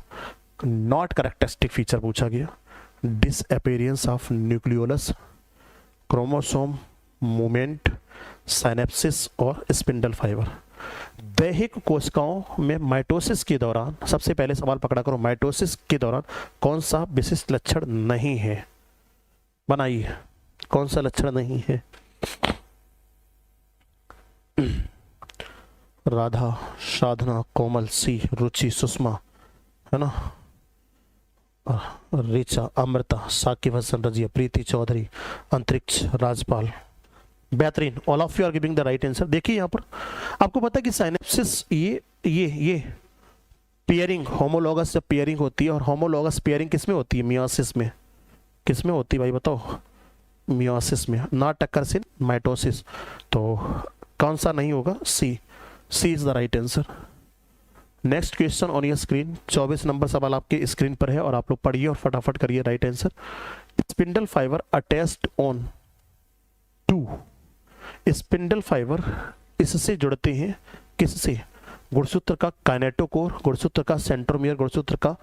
Not characteristic feature पूछा गया। Disappearance of nucleolus, chromosome movement, synapsis और स्पिंडल फाइबर। दैहिक कोशिकाओं में माइटोसिस के दौरान, सबसे पहले सवाल पकड़ा करो, माइटोसिस के दौरान कौन सा विशिष्ट लक्षण नहीं है? बनाइए, कौन सा लक्षण नहीं है? राधा, साधना, कोमल, सी, रुचि, सुषमा, है ना, ऋचा, अमृता, साकिब हसन रजिया, प्रीति चौधरी, अंतरिक्ष, राजपाल। बेहतरीन, all of you are giving the right answer. देखिए यहाँ पर आपको पता है कि साइनेप्सिस, ये पेयरिंग, होमोलॉगस जब पेयरिंग होती है, और होमोलॉगस पेयरिंग किस में होती है? मियोसिस में। किस में होती है भाई बताओ? मियोसिस में, नॉट अकर्स इन माइटोसिस। तो कौन सा नहीं होगा? C is the right answer. Next question on your screen, 24 number सवाल आपके स्क्रीन पर है और आप लोग पढ़िए और फटाफट करिए right answer. Spindle fibre attached on to, spindle fibre इससे जुड़ते हैं, किससे? गुणसूत्र का काइनेटोकोर, गुणसूत्र का सेंट्रोमियर, गुणसूत्र का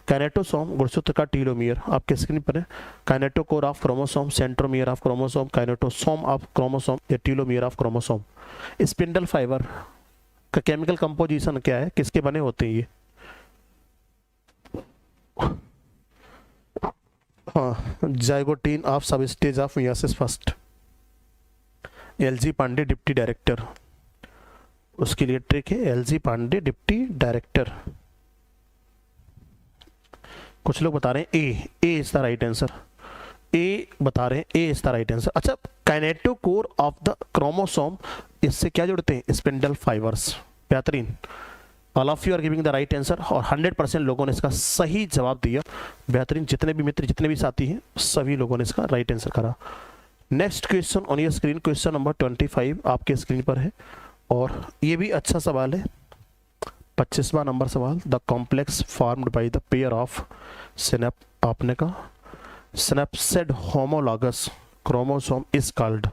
काइनेटोसोम, गुणसूत्र का टीलोमियर। आपके स्क्रीन पर है। Kinetochore of chromosome, centromere of chromosome, kinetosome of chromosome या telomere of chromosome. Spindle fibre का केमिकल कंपोजिशन क्या है? किसके बने होते हैं ये? हाँ, zygotene of sub stage of meiosis first. LG Pandey deputy director, उसके लिए ट्रिक है एलजी पांडे डिप्टी डायरेक्टर। कुछ लोग बता रहे हैं A is the right answer. A बता रहे हैं, A is the right answer. अच्छा, काइनेटोकोर ऑफ द क्रोमोसोम, इससे क्या जुड़ते हैं? Spindle fibres. बेहतरीन। All of you are giving the right answer और 100% लोगों ने इसका सही जवाब दिया। बेहतरीन, जितने भी मित्र, जितने भी साथी हैं, सभी लोगों ने इसका राइट आंसर करा। Next question on your screen, question number 25 आपके स्क्रीन पर है और ये भी अच्छा सवाल है। 25वां नंबर सवाल, the complex formed by the pair of आपने कहा synapsed homologous chromosome is called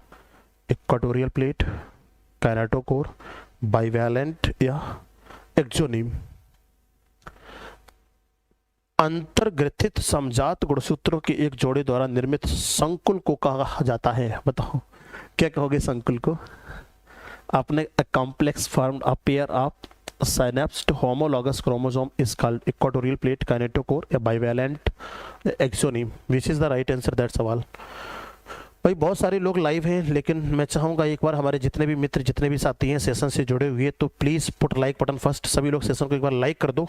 equatorial plate, kinetochore, bivalent या एक्सोनिम। अंतर्ग्रथित समजात गुणसूत्रों के एक जोड़े द्वारा निर्मित संकुल को कहा जाता है। बताओ क्या कहोगे संकुल को? आपने complex formed a pair of synapsed homologous chromosome is called equatorial plate, kinetochore या bivalent axoneme. Which is the right answer that सवाल। भाई बहुत सारे लोग लाइव हैं, लेकिन मैं चाहूँगा एक बार हमारे जितने भी मित्र, जितने भी साथी हैं सेशन से जुड़े हुए, तो please put like button first. सभी लोग सेशन को एक बार लाइक कर दो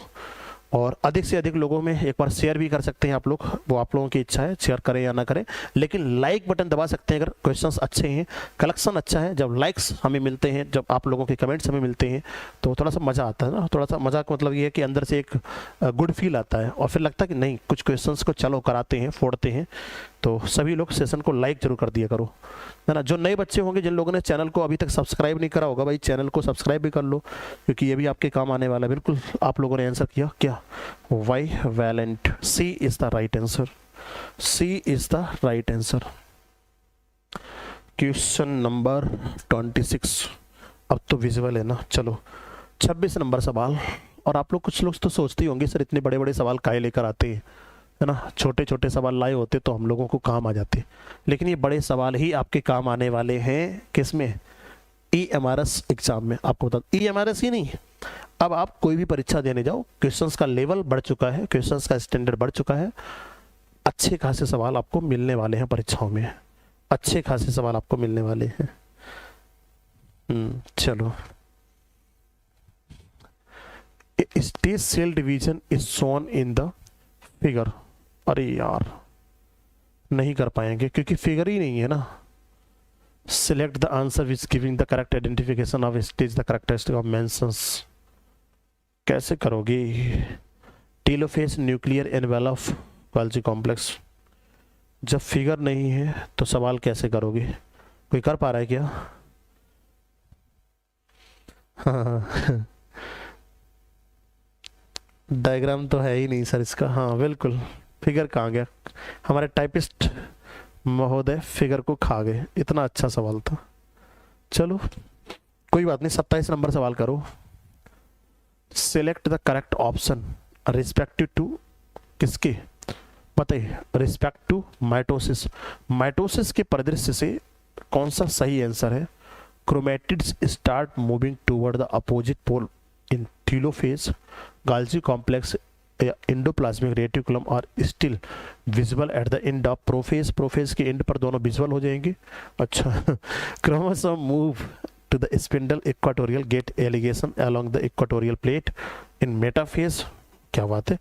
और अधिक से अधिक लोगों में एक बार शेयर भी कर सकते हैं आप लोग, वो आप लोगों की इच्छा है, शेयर करें या ना करें, लेकिन लाइक बटन दबा सकते हैं अगर क्वेश्चंस अच्छे हैं, कलेक्शन अच्छा है। जब लाइक्स हमें मिलते हैं, जब आप लोगों के कमेंट्स हमें मिलते हैं तो थोड़ा सा मज़ा आता है ना। थोड़ा सा मज़ा का मतलब ये है कि अंदर से एक गुड फील आता है और फिर लगता है कि नहीं, कुछ क्वेश्चंस को चलो कराते हैं, फोड़ते हैं। तो सभी लोग सेशन को लाइक जरूर कर दिया करो, है ना। जो नए बच्चे होंगे, जिन लोगों ने चैनल को अभी तक सब्सक्राइब नहीं करा होगा, भाई चैनल को सब्सक्राइब भी कर लो, क्योंकि ये भी आपके काम आने वाला है। बिल्कुल आप लोगों ने आंसर किया क्या? Bivalent, C is the right answer, C is the right answer. Question number 26, अब तो विजुअल है ना। चलो 26 नंबर सवाल। और आप लोग, कुछ लोग तो सोचते ही होंगे सर इतने बड़े बड़े सवाल काहे लेकर आते हैं, है ना। छोटे छोटे सवाल लाए होते तो हम लोगों को काम आ जाते, लेकिन ये बड़े सवाल ही आपके काम आने वाले हैं। किसमें? EMRS एग्जाम में। आपको बता, EMRS ही नहीं, अब आप कोई भी परीक्षा देने जाओ, क्वेश्चंस का लेवल बढ़ चुका है, क्वेश्चंस का स्टैंडर्ड बढ़ चुका है। अच्छे खासे सवाल आपको मिलने वाले हैं परीक्षाओं में, अच्छे खासे सवाल आपको मिलने वाले हैं। चलो, stage cell division is shown in the figure. अरे यार नहीं कर पाएंगे क्योंकि फिगर ही नहीं है ना। Select the answer which giving the correct identification of stage the characteristic of mentions. कैसे करोगे? Telophase nuclear envelope Golgi complex. जब फिगर नहीं है तो सवाल कैसे करोगे? कोई कर पा रहा है क्या? हाँ डायग्राम तो है ही नहीं सर इसका। हाँ बिल्कुल, फिगर कहाँ गया? हमारे टाइपिस्ट महोदय फिगर को खा गए। इतना अच्छा सवाल था। चलो कोई बात नहीं, 27 नंबर सवाल करो। Select the correct option respective to किसके? पता है, रिस्पेक्ट टू माइटोसिस। माइटोसिस के परिदृश्य से कौन सा सही आंसर है? Chromatids start moving toward the opposite pole in telophase, Golgi complex, endoplasmic reticulum और still visible at the end of prophase. Prophase के एंड पर दोनों विजिबल हो जाएंगे। अच्छा chromosome move to the spindle equatorial gate alignment along the equatorial plate in metaphase. क्या बात है।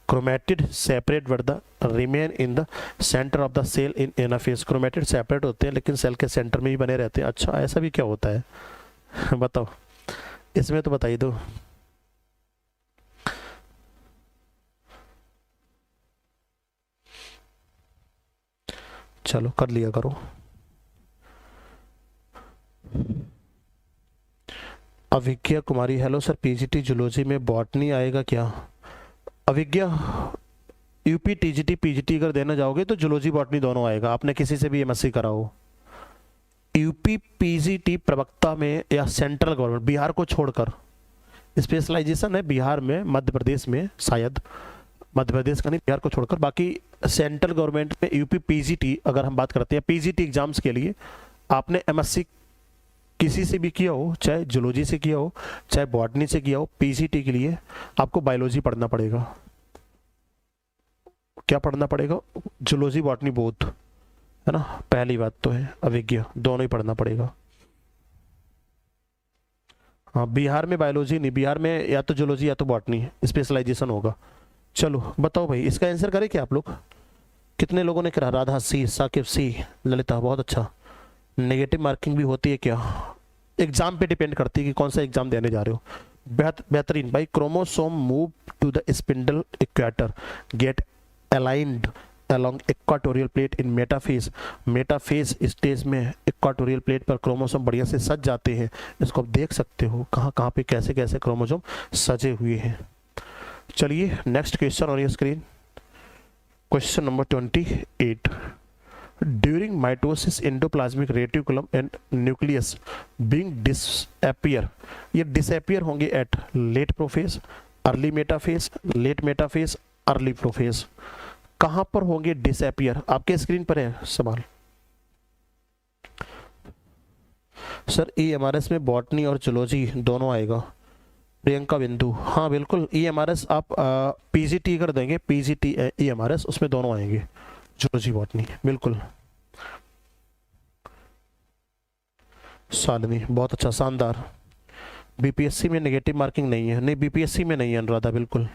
Chromatid separate word the remain in the centre of the cell in anaphase. Chromatid separate होते हैं लेकिन सेल के सेंटर में ही बने रहते हैं। अच्छा ऐसा भी क्या होता है बताओ, इसमें तो बताइए दो। चलो कर लिया करो। अविज्ञा कुमारी, हेलो सर पीजीटी जूलॉजी में बॉटनी आएगा क्या? अविज्ञा, यूपी टीजीटी पीजीटी अगर देना जाओगे तो जूलॉजी बॉटनी दोनों आएगा। आपने किसी से भी एमएससी करा हो। यूपी पीजीटी प्रवक्ता में या सेंट्रल गवर्नमेंट, बिहार को छोड़कर स्पेशलाइजेशन है बिहार में, मध्य प्रदेश में, शायद मध्य प्रदेश का नहीं, बिहार को छोड़कर। बाकी सेंट्रल गवर्नमेंट में यूपी पीजीटी अगर हम बात करते हैं, पीजीटी एग्जाम्स के लिए आपने एमएससी किसी से भी किया हो, चाहे जूलॉजी से किया हो चाहे बॉटनी से किया हो, पीजीटी के लिए आपको बायोलॉजी पढ़ना पड़ेगा। क्या पढ़ना पड़ेगा? जूलॉजी बॉटनी बोथ, है ना। पहली बात तो है अविज्ञा, दोनों ही पढ़ना पड़ेगा। हाँ बिहार में बायोलॉजी नहीं, बिहार में या तो जूलॉजी या तो बॉटनी स्पेशलाइजेशन होगा। चलो बताओ भाई, इसका आंसर करें क्या आप लोग? कितने लोगों ने करा? राधा सी, साकिब सी, ललिता बहुत अच्छा। नेगेटिव मार्किंग भी होती है क्या? एग्जाम पे डिपेंड करती है कि कौन सा एग्जाम देने जा रहे हो। बेहतरीन भाई। Chromosome move to the spindle equator, get aligned along equatorial plate in metaphase. Metaphase stage में इक्वाटोरियल प्लेट पर क्रोमोसोम बढ़िया से सज जाते हैं। इसको आप देख सकते हो कहाँ कहाँ पे कैसे कैसे क्रोमोसोम सजे हुए हैं। चलिए next question on your screen, question number 28। During mitosis endoplasmic reticulum and nucleus being disappear, ये डिसअपियर होंगे at late prophase, early metaphase, late metaphase, early prophase. कहां पर होंगे डिसअपियर? आपके स्क्रीन पर है सवाल। सर EMRS में बॉटनी और जूलॉजी दोनों आएगा। प्रियंका बिंदु, हाँ बिल्कुल EMRS आप PGT कर देंगे, PGT EMRS उसमें दोनों आएंगे, जूलॉजी बॉटनी बिल्कुल। शालिनी बहुत अच्छा, शानदार। BPSC में नेगेटिव मार्किंग नहीं है, नहीं BPSC में नहीं है अनुराधा, बिल्कुल।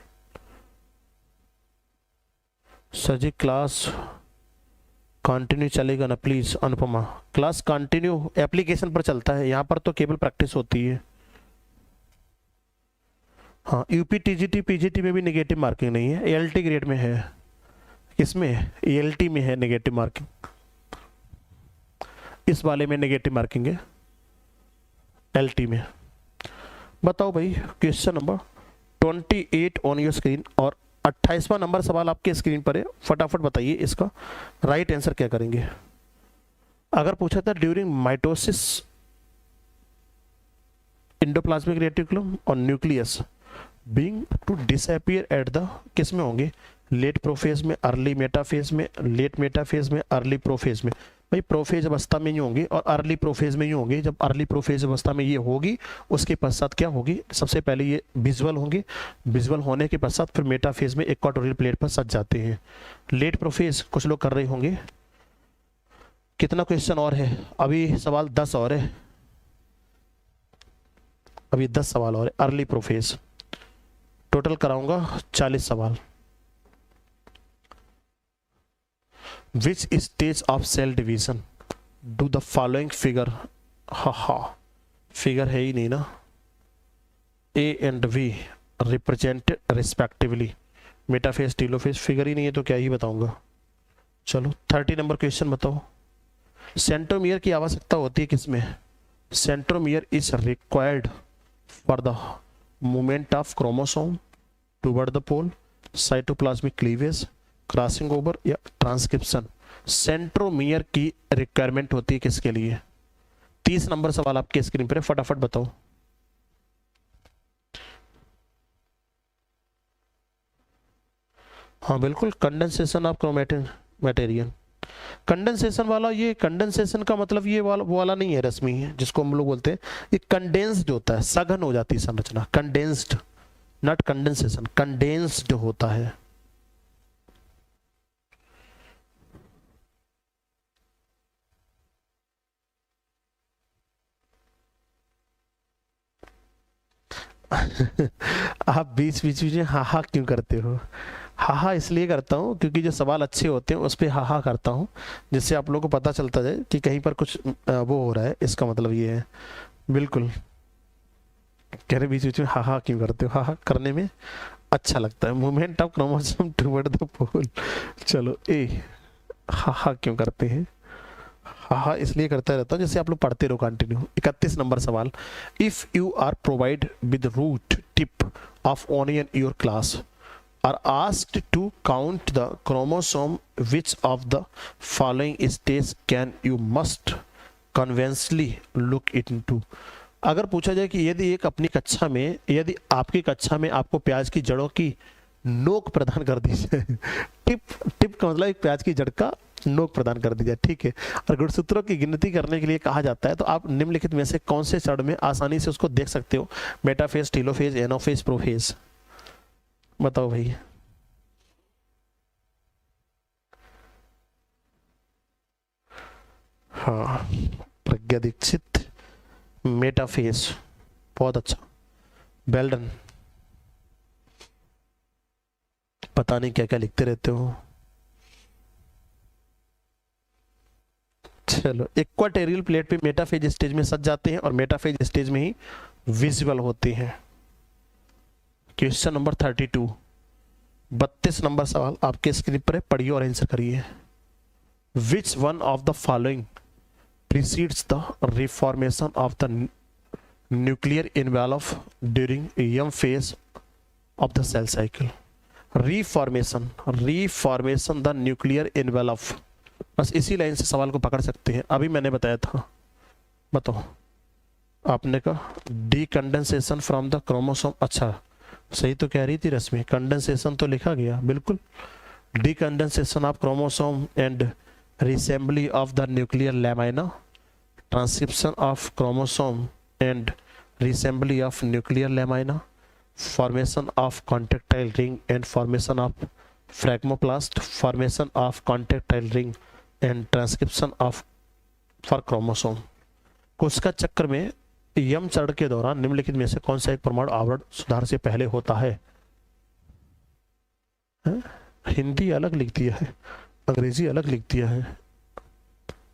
सर जी क्लास कंटिन्यू चलेगा ना please? Anupama, class continue application पर चलता है, यहाँ पर तो केवल प्रैक्टिस होती है। हाँ UP TGT PGT में भी नेगेटिव मार्किंग नहीं है, ALT ग्रेड में है। किसमें? ALT में है नेगेटिव मार्किंग, इस वाले में नेगेटिव मार्किंग है LT में। बताओ भाई question number 28 on your screen, और 28वां नंबर सवाल आपके स्क्रीन पर है। फटाफट बताइए इसका राइट आंसर क्या करेंगे। अगर पूछा था ड्यूरिंग माइटोसिस एंडोप्लाज्मिक रेटिकुलम और nucleus being to disappear at the, किस में होंगे? लेट प्रोफेज में, अर्ली मेटाफेज में, लेट मेटाफेज में, अर्ली प्रोफेज में। भाई प्रोफेज अवस्था में ही होंगे और अर्ली प्रोफेज में ही होंगे। जब अर्ली प्रोफेज अवस्था में ये होगी उसके पश्चात क्या होगी? सबसे पहले ये विजुअल होंगे, विजुअल होने के पश्चात फिर मेटाफेज में इक्वाटोरियल प्लेट पर सज जाते हैं। लेट प्रोफेज कुछ लोग कर रहे होंगे। कितना क्वेश्चन और है? अभी सवाल 10 और है, अभी 10 सवाल और है। अर्ली प्रोफेज टोटल कराऊंगा 40 सवाल। Which stage of cell division do the following figure, figure है ही नहीं ना, A and V represent respectively, metaphase telophase, figure ही नहीं है तो क्या ही बताऊंगा। चलो 30 नंबर क्वेश्चन बताओ। सेंट्रोमियर की आवश्यकता होती है किसमें? Centromere is required for the movement of chromosome toward the pole, cytoplasmic cleavage, crossing over या ट्रांसक्रिप्शन। सेंट्रोमियर की रिक्वायरमेंट होती है किसके लिए? 30 नंबर सवाल आपके स्क्रीन पर है, फटाफट बताओ। हाँ बिल्कुल, condensation of chromatin material. Condensation वाला, ये कंडेंसेशन का मतलब ये वाला वो वाला नहीं है रश्मि, जिसको हम लोग बोलते हैं ये कंडेंस्ड होता है, सघन हो जाती है संरचना। कंडेंस्ड, नॉट कंडेंसेशन, कंडेंस्ड होता है। आप बीच बीच में हा क्यों करते हो? हा इसलिए करता हूँ क्योंकि जो सवाल अच्छे होते हैं उस पर हा करता हूँ, जिससे आप लोगों को पता चलता जाए कि कहीं पर कुछ वो हो रहा है, इसका मतलब ये है। बिल्कुल कह रहे बीच बीच में हा क्यों करते हो? हा करने में अच्छा लगता है। Movement of chromosome toward the pole, चलो ए, हा क्यों करते हैं? हाँ इसलिए करता रहता हूँ जैसे आप लोग पढ़ते रहो कंटिन्यू। 31 नंबर सवाल। If you are provide with root tip of onion your class are asked to count the chromosome which of the following stage can you must conveniently look into. अगर पूछा जाए कि यदि एक अपनी कक्षा में, यदि आपकी कक्षा में आपको प्याज की जड़ों की नोक प्रदान कर दी जाए, टिप का मतलब एक प्याज की जड़ का नोक प्रदान कर दी जाए, ठीक है, और गुणसूत्रों की गिनती करने के लिए कहा जाता है, तो आप निम्नलिखित में से कौन से चरण में आसानी से उसको देख सकते हो? मेटाफेज, टीलोफेज, एनोफेज, प्रोफेज, बताओ भाई। हाँ प्रज्ञा दीक्षित, मेटाफेज, बहुत अच्छा, वेल डन। पता नहीं क्या क्या लिखते रहते हो। चलो इक्वाटोरियल प्लेट पे मेटाफेज स्टेज में सज जाते हैं और मेटाफेज स्टेज में ही विजुअल होते हैं। क्वेश्चन नंबर 32, 32 नंबर सवाल आपके स्क्रीन पर है, पढ़िए और आंसर करिए। विच one of the following precedes the reformation of the nuclear envelope during M phase of the cell cycle? Reformation the nuclear envelope, बस इसी लाइन से सवाल को पकड़ सकते हैं। अभी मैंने बताया था, बताओ आपने कहा डीकंडेंसेशन फ्रॉम द क्रोमोसोम। अच्छा सही तो कह रही थी रश्मि, कंडेंसेशन तो लिखा गया बिल्कुल। डीकंडेंसेशन of chromosome and reassembly of the nuclear lamina, transcription of chromosome and reassembly of nuclear lamina, formation of contractile ring and formation of phragmoplast, formation of contractile ring and transcription of for chromosome। कोशिका चक्र में यम चरण के दौरान निम्नलिखित में से कौन सा एक परमाणु आवरण सुधार से पहले होता है? हिंदी अलग लिख दिया है, अंग्रेजी अलग लिख दिया है।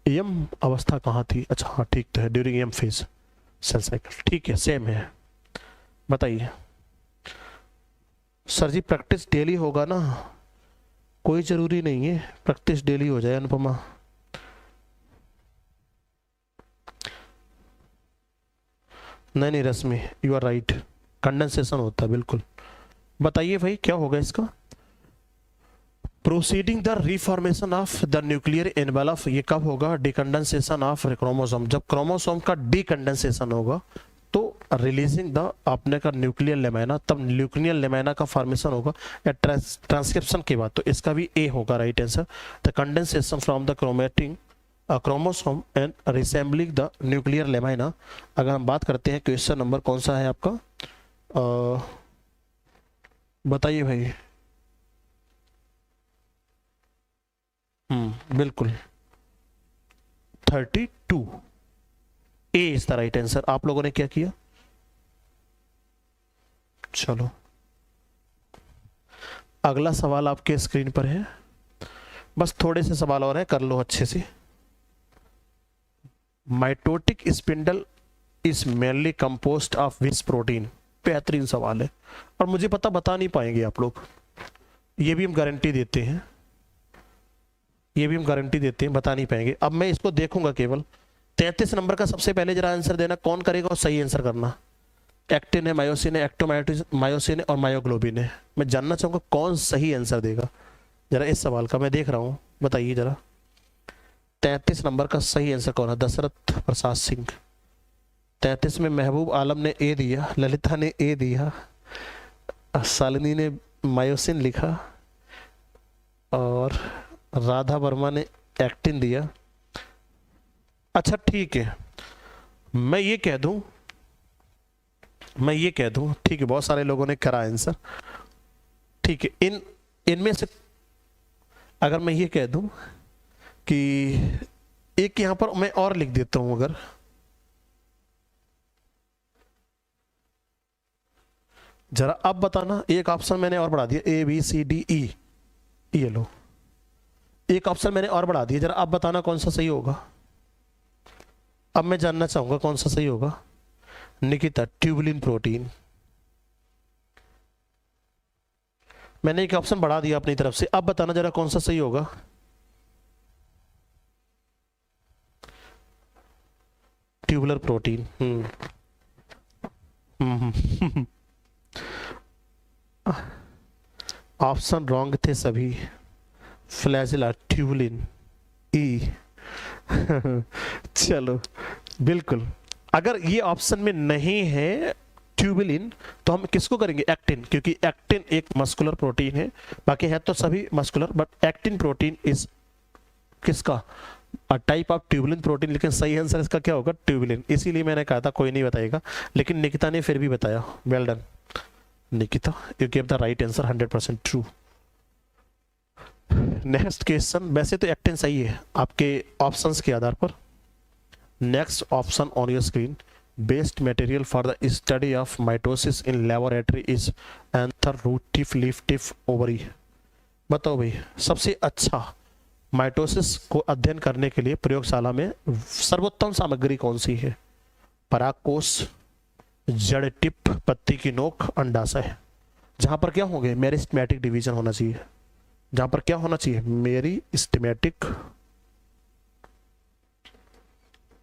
एम अवस्था कहाँ थी? अच्छा हाँ ठीक तो है, during M phase cell cycle, ठीक है सेम है। बताइए सर जी प्रैक्टिस डेली होगा ना? कोई जरूरी नहीं है प्रैक्टिस डेली हो जाए अनुपमा। नहीं रश्मि यू आर राइट, कंडेंसेशन होता है बिल्कुल। बताइए भाई क्या होगा इसका? Proceeding the reformation of the nuclear envelope, ये कब होगा? डिकंडेंसेशन ऑफ क्रोमोसोम, जब क्रोमोसोम का डिकंडेंसेशन होगा तो रिलीजिंग द आपने का न्यूक्लियर लेमाइना, तब न्यूक्लियर लेमाइना का फॉर्मेशन होगा या ट्रांसक्रिप्शन के बाद, तो इसका भी ए होगा right answer. The condensation from the chromatin chromosome and reassembling the nuclear lamina. अगर हम बात करते हैं क्वेश्चन नंबर कौन सा है आपका, बताइए भाई। बिल्कुल 32 ए इज द राइट आंसर। आप लोगों ने क्या किया? चलो अगला सवाल आपके स्क्रीन पर है, बस थोड़े से सवाल और हैं, कर लो अच्छे से। Mitotic spindle is mainly compost of which protein? बेहतरीन सवाल है और मुझे पता बता नहीं पाएंगे आप लोग, ये भी हम गारंटी देते हैं, ये भी हम गारंटी देते हैं बता नहीं पाएंगे। अब मैं इसको देखूंगा केवल। 33 नंबर का सबसे पहले जरा आंसर देना, कौन करेगा और सही आंसर करना। एक्टिन है, मायोसिन है, एक्टोमायोसिन है और मायोग्लोबिन है। मैं जानना चाहूंगा कौन सही आंसर देगा जरा इस सवाल का, मैं देख रहा हूं, बताइए जरा 33 नंबर का सही आंसर कौन है? दशरथ प्रसाद सिंह। 33 में महबूब आलम ने ए दिया, ललिता ने ए दिया, शालिनी ने मायोसिन लिखा और राधा वर्मा ने एक्टिन दिया। अच्छा ठीक है, मैं ये कह दूं ठीक है, बहुत सारे लोगों ने करा आंसर, ठीक है। इनमें से अगर मैं ये कह दूं कि एक यहां पर मैं और लिख देता हूं, अगर जरा अब बताना, एक ऑप्शन मैंने और बढ़ा दिया, A B C D E, ये लो एक ऑप्शन मैंने और बढ़ा दिया, जरा आप बताना कौन सा सही होगा। अब मैं जानना चाहूंगा कौन सा सही होगा। निकिता ट्यूबुलिन प्रोटीन, मैंने एक ऑप्शन बढ़ा दिया अपनी तरफ से, अब बताना जरा कौन सा सही होगा। Tubular protein. ऑप्शन रॉन्ग थे सभी। फ्लैजिला, ट्यूबुलिन, ई। चलो बिल्कुल, अगर ये ऑप्शन में नहीं है ट्यूबुलिन तो हम किसको करेंगे? एक्टिन, क्योंकि एक्टिन एक मस्कुलर प्रोटीन है, बाकी है तो सभी muscular, but actin protein is किसका? टाइप ऑफ ट्यूबुलिन प्रोटीन, लेकिन सही आंसर इसका क्या होगा? ट्यूबुलिन। इसीलिए मैंने कहा था कोई नहीं बताएगा, लेकिन निकिता ने फिर भी बताया। Well done Nikita, you give the right answer, 100% true. Next question, वैसे तो एक्टिन सही है आपके ऑप्शंस के आधार पर। Next option on your screen, best material for the study of mitosis in laboratory is anther root tip leaf tip ovary. बताओ भाई सबसे अच्छा माइटोसिस को अध्ययन करने के लिए प्रयोगशाला में सर्वोत्तम सामग्री कौन सी है? परागकोश, जड़ टिप, पत्ती की नोक, अंडाशय। जहां पर क्या होंगे, मेरिस्टेमेटिक डिवीजन होना चाहिए, जहां पर क्या होना चाहिए, मेरिस्टेमेटिक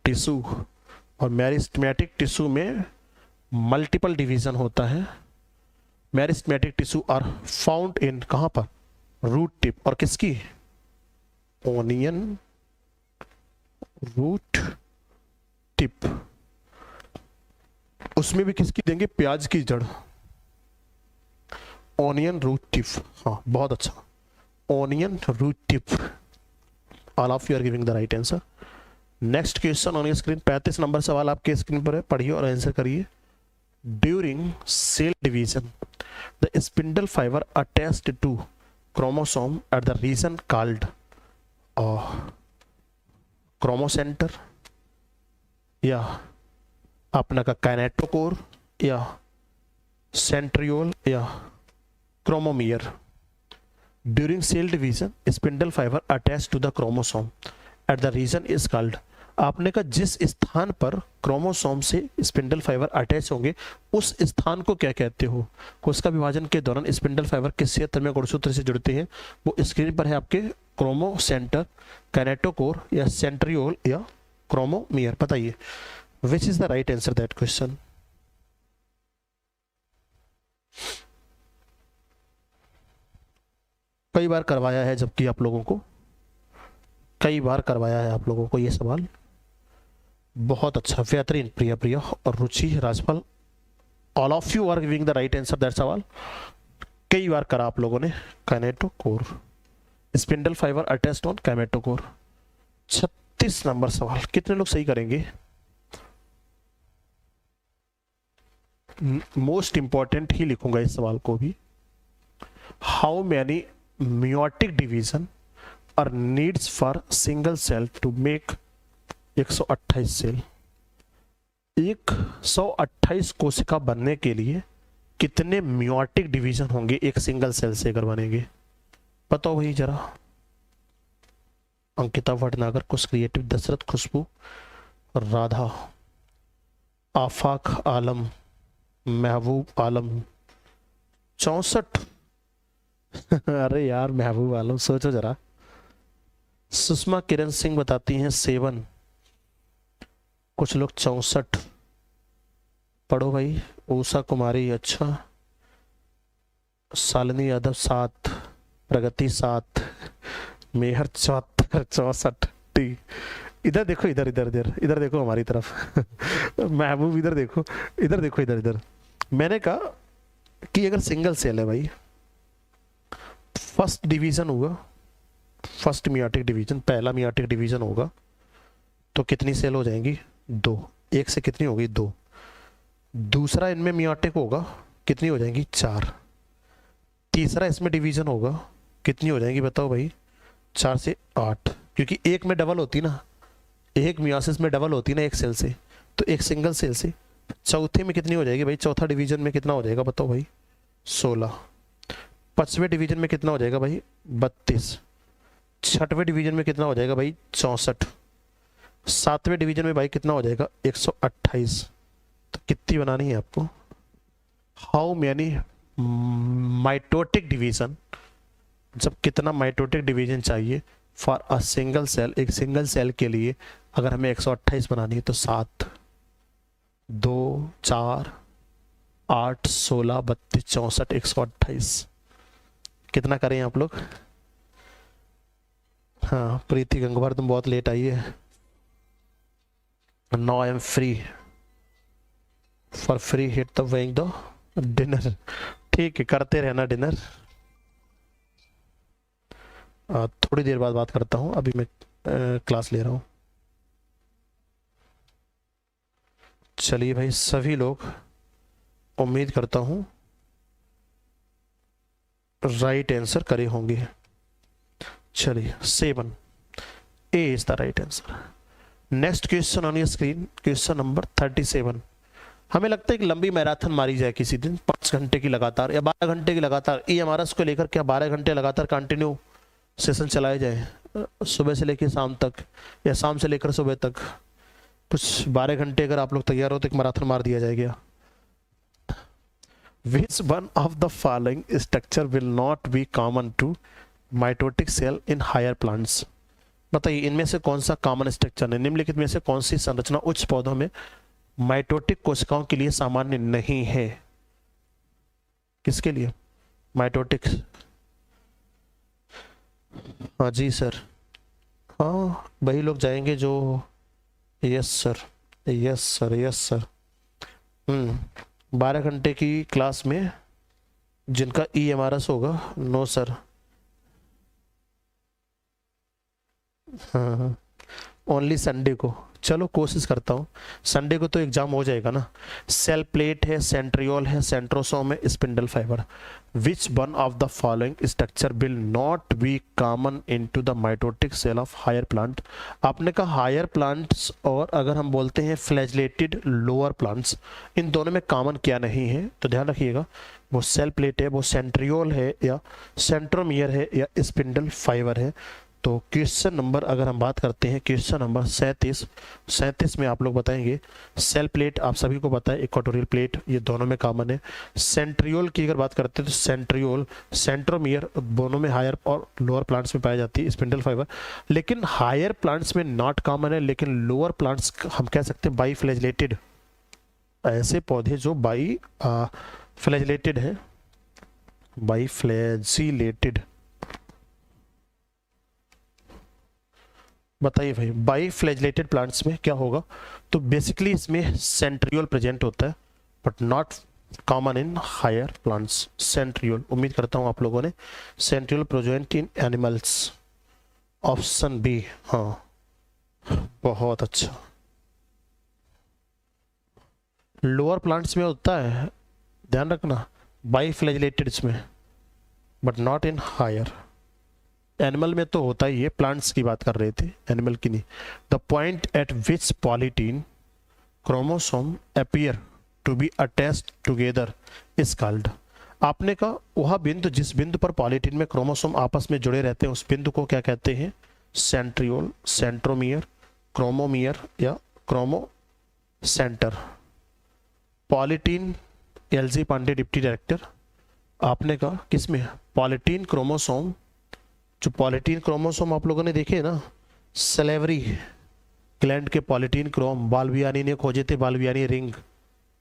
टिश्यू, और मेरिस्टेमेटिक टिश्यू में मल्टीपल डिवीजन होता है। Meristematic tissue are found in, कहां पर, रूट टिप, और किसकी, ओनियन रूट टिप, उसमें भी किसकी देंगे, प्याज की जड़, ओनियन रूट टिप, हाँ बहुत अच्छा, onion root tip, all of you are giving the right answer. Next question on your screen, 35 number सवाल आपके स्क्रीन पर है, पढ़िए और आंसर करिए। During cell division the spindle fibre attached to chromosome at the region called chromocentre, या अपना का काइनेटोकोर, या सेंट्रियोल, या chromomere. During cell division spindle fibre attach to the chromosome at the region is called, आपने कहा जिस स्थान पर क्रोमोसोम से स्पिंडल फाइबर अटैच होंगे उस स्थान को क्या कहते हो। कोशिका विभाजन के दौरान स्पिंडल फाइबर किस क्षेत्र में गुणसूत्र से जुड़ते हैं, वो स्क्रीन पर है आपके, क्रोमोसेंटर, काइनेटोकोर, या सेंट्रियोल, या क्रोमोमियर। बताइए विच is the right answer that question. कई बार करवाया है, जबकि आप लोगों को कई बार करवाया है आप लोगों को ये सवाल, बहुत अच्छा, बेहतरीन, प्रिया प्रिया और Ruchi, Rajphal, all of you are giving the right answer that सवाल। कई बार करा आप लोगों ने, kinetochore, spindle fibre attached on kinetochore. 36 number सवाल, कितने लोग सही करेंगे। मोस्ट इंपॉर्टेंट ही लिखूंगा इस सवाल को भी। How many meiotic division are needs for single cell to make 128 cell. 128 कोशिका बनने के लिए कितने मियोटिक डिवीजन होंगे एक सिंगल सेल से अगर बनेंगे, बताओ भाई जरा। अंकिता भटनागर, कुछ क्रिएटिव, दशरथ, खुशबू, राधा, आफाक आलम, महबूब आलम, 64। अरे यार महबूब आलम, सोचो जरा। सुषमा किरण सिंह बताती हैं 7, कुछ लोग 64। पढ़ो भाई। उषा कुमारी, अच्छा। शालिनी यादव 7, प्रगति 7, मेहर 74, 64। इधर देखो, इधर इधर इधर इधर देखो हमारी तरफ। महबूब इधर देखो, इधर देखो, इधर इधर। मैंने कहा कि अगर सिंगल सेल है भाई, फर्स्ट डिवीजन होगा, फर्स्ट मियोटिक डिवीजन, पहला मियोटिक डिवीजन होगा तो कितनी सेल हो जाएंगी, 2। एक से कितनी होगी, 2। दूसरा इनमें मियोटिक होगा, कितनी हो जाएंगी, 4। तीसरा इसमें डिवीजन होगा, कितनी हो जाएंगी बताओ भाई, 4 से 8, क्योंकि एक में डबल होती ना, एक मियोसिस में डबल होती ना एक सेल से, तो एक सिंगल सेल से। चौथे में कितनी हो जाएगी भाई, चौथा डिवीजन में कितना हो जाएगा बताओ भाई, 16। 5वें डिवीजन में कितना हो जाएगा भाई, 32। 6वें डिवीजन में कितना हो जाएगा भाई, 64। 7वें डिवीजन में भाई कितना हो जाएगा, 128। तो कितनी बनानी है आपको, हाउ मैनी माइटोटिक डिवीजन, जब कितना माइटोटिक डिवीजन चाहिए फॉर अ सिंगल सेल, एक सिंगल सेल के लिए अगर हमें 128 बनानी है तो 7, 2, 4, 8, 16, 32, 64, 128। कितना करें आप लोग। हाँ प्रीति गंगवार, तुम बहुत लेट आई है। Now I am free, for free hit the weighing the dinner. ठीक है, करते रहना डिनर। थोड़ी देर बाद बात करता हूँ, अभी मैं क्लास ले रहा हूँ। चलिए भाई, सभी लोग उम्मीद करता हूँ राइट आंसर करे होंगे। चलिए 7 A is the right answer. Next question on your screen, question number 37। हमें लगता है कि लंबी मैराथन मारी जाए किसी दिन, 5 घंटे की लगातार या 12 घंटे की लगातार। EMRS को लेकर क्या 12 घंटे लगातार कंटिन्यू सेशन चलाए जाए, सुबह से लेकर शाम तक या शाम से लेकर सुबह तक। कुछ 12 घंटे अगर आप लोग तैयार हो तो एक मैराथन मार दिया जाएगा। Which one of the following structure will not be common to mitotic cell in higher plants. बताइए इनमें से कौन सा कॉमन स्ट्रक्चर है, निम्नलिखित में से कौन सी संरचना उच्च पौधों में माइटोटिक कोशिकाओं के लिए सामान्य नहीं है। किसके लिए? माइटोटिक। हाँ जी सर, हाँ वही लोग जाएंगे जो, yes sir, yes sir, yes sir. 12 घंटे की क्लास में जिनका EMRS होगा, नो सर। हाँ, ओनली संडे को। चलो कोशिश करता हूँ, संडे को तो एग्जाम हो जाएगा ना। सेल प्लेट है, सेंट्रियोल है, सेंट्रोसोम है, spindle fibre. Which one of the following structure will not be common into the mitotic cell of higher plant. आपने कहा हायर प्लांट्स, और अगर हम बोलते हैं फ्लैजिलेटेड लोअर प्लांट्स, इन दोनों में कॉमन क्या नहीं है, तो ध्यान रखिएगा। वो सेल प्लेट है, वो सेंट्रियोल है, या सेंट्रोमियर है, या स्पिंडल फाइबर है। तो क्वेश्चन नंबर अगर हम बात करते हैं, क्वेश्चन नंबर 37 में आप लोग बताएंगे सेल प्लेट आप सभी को पता है, इक्वाटोरियल प्लेट, ये दोनों में कॉमन है। सेंट्रियोल की अगर बात करते हैं तो सेंट्रियोल, सेंट्रोमियर दोनों में हायर और लोअर प्लांट्स में पाई जाती है स्पिंडल फाइबर, लेकिन हायर प्लांट्स में नॉट कॉमन है, लेकिन लोअर प्लांट्स हम कह सकते हैं बाई फ्लैजिलेटेड, ऐसे पौधे जो बाई फ्लैजिलेटेड है, बाई फ्लैजिलेटेड। बताइए भाई, बाई फ्लैजिलेटेड प्लांट्स में क्या होगा, तो बेसिकली इसमें सेंट्रियोल प्रेजेंट होता है, but not common in higher plants. Centriole, उम्मीद करता हूं आप लोगों ने centriole present in animals, option B. हाँ बहुत अच्छा। लोअर प्लांट्स में होता है, ध्यान रखना, बाई फ्लैजिलेटेड में, but not in higher. Animal में तो होता ही है, प्लांट्स की बात कर रहे थे, एनिमल की नहीं। The point at which polytene chromosome appear to be attached together is called. आपने कहा वह बिंदु, जिस बिंदु पर पॉलीटीन में क्रोमोसोम आपस में जुड़े रहते हैं, उस बिंदु को क्या कहते हैं? सेंट्रियोल, सेंट्रोमियर, क्रोमोमियर, या chromocentre. Polytene, LG Pandey deputy director. आपने कहा किसमें? पॉलीटीन क्रोमोसोम, जो पॉलीटीन क्रोमोसोम आप लोगों ने देखे ना, सलेवरी ग्लैंड के पॉलीटीन क्रोम, बाल्बियानी ने खोजे थे, बाल्बियानी रिंग,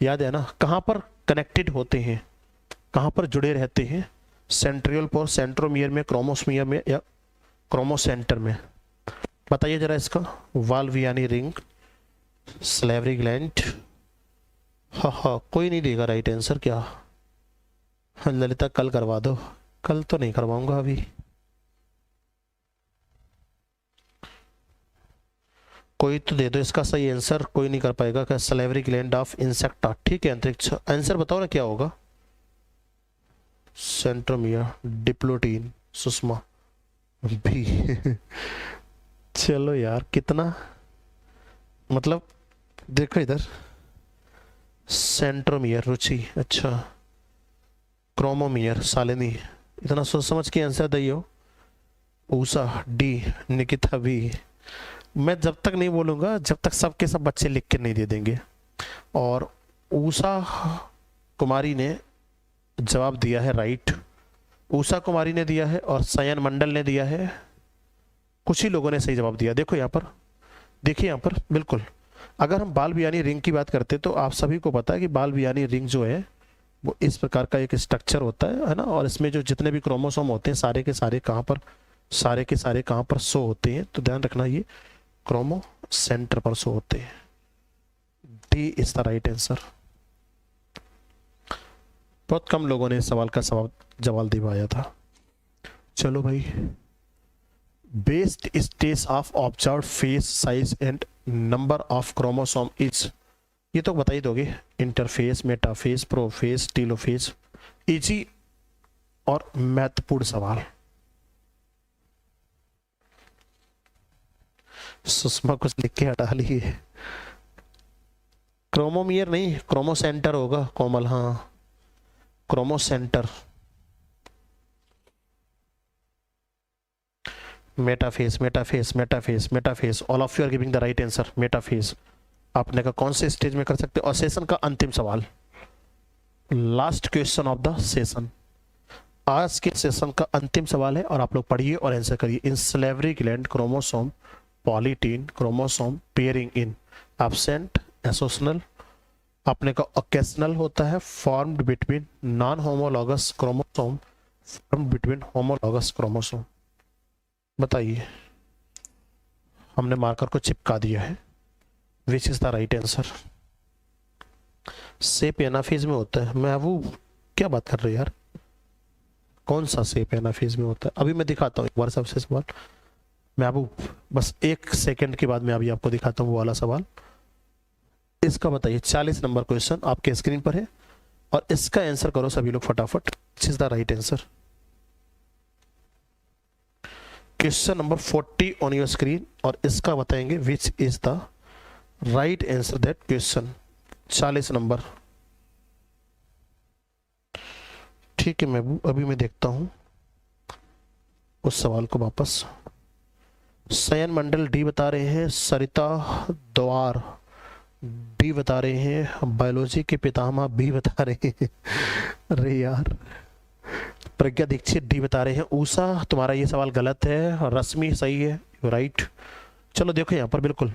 याद है ना? कहाँ पर कनेक्टेड होते हैं, कहाँ पर जुड़े रहते हैं? सेंट्रियोल पर, सेंट्रोमियर में, क्रोमोसमियर में, या क्रोमोसेंटर में? बताइए जरा इसका। बाल्बियानी रिंग, सलेवरी ग्लैंड। हाँ, कोई नहीं देगा राइट आंसर क्या? ललिता कल करवा दो। कल तो नहीं करवाऊंगा अभी। कोई तो दे दो इसका सही आंसर, कोई नहीं कर पाएगा क्या? सलेवरी ग्लैंड ऑफ इंसेक्टा, ठीक है अंतरिक्ष। आंसर बताओ ना क्या होगा? सेंट्रोमियर, डिप्लोटीन, सुषमा भी। चलो यार, कितना मतलब, देखो इधर, सेंट्रोमियर रुचि, अच्छा, क्रोमोमियर शालिनी, इतना सोच समझ के आंसर दियो। ऊषा डी, निकिता भी। मैं जब तक नहीं बोलूंगा जब तक सबके सब बच्चे लिख के नहीं दे देंगे। और ऊषा कुमारी ने जवाब दिया है राइट, ऊषा कुमारी ने दिया है, और सयन मंडल ने दिया है। कुछ ही लोगों ने सही जवाब दिया। देखो यहाँ पर, देखिए यहाँ पर, बिल्कुल। अगर हम बाल्बियानी रिंग की बात करते तो आप सभी को पता है कि बाल्बियानी रिंग जो है वो इस प्रकार का एक स्ट्रक्चर होता है ना, और इसमें जो जितने भी क्रोमोसोम होते हैं सारे के सारे कहाँ पर, सारे के सारे कहाँ पर शो होते हैं, तो ध्यान रखना ये क्रोमो सेंटर पर शो होते हैं। D is the right answer. बहुत कम लोगों ने इस सवाल का जवाब दे पाया था। चलो भाई, best stage of observe phase size and number of chromosome is, ये तो बता ही दोगे। Interphase, metaphase, prophase, telophase. Easy और महत्वपूर्ण सवाल। सुषमा कुछ लिख के हटा ली है। क्रोमोमियर नहीं, क्रोमोसेंटर होगा कोमल। हाँ, chromocenter. Metaphase, metaphase, metaphase, metaphase. All of you are giving the right answer, metaphase. आपने कहा कौन से स्टेज में कर सकते हो? और सेशन का अंतिम सवाल, last question of the session, आज के सेशन का अंतिम सवाल है और आप लोग पढ़िए और आंसर करिए। In salivary gland chromosome polytene chromosome pairing in absent occasional अपने का ओकेशनल होता है, formed between non homologous chromosome formed between homologous chromosome. बताइए, हमने मार्कर को चिपका दिया है। Which is the right answer? सेप एनाफेज में होता है। मैं वो क्या बात कर रहे यार, कौन सा सेप एनाफेज में होता है? अभी मैं दिखाता हूँ एक बार सबसे सवाल। मैं अब बस 1 सेकंड के बाद मैं अभी आपको दिखाता हूँ वो वाला सवाल। इसका बताइए, 40 नंबर क्वेश्चन आपके स्क्रीन पर है और इसका आंसर करो सभी लोग फटाफट। विच is the right answer? Question number 40 on your screen और इसका बताएंगे विच is the right answer that question. 40 number. ठीक है, मैं अभी मैं देखता हूं उस सवाल को वापस। सयन मंडल डी बता रहे हैं, सरिता द्वार डी बता रहे हैं, बायोलॉजी के पितामह बी बता रहे हैं। अरे यार, प्रज्ञा दीक्षित डी बता रहे हैं। उषा तुम्हारा ये सवाल गलत है, रश्मि सही है, राइट। चलो देखो यहाँ पर बिल्कुल,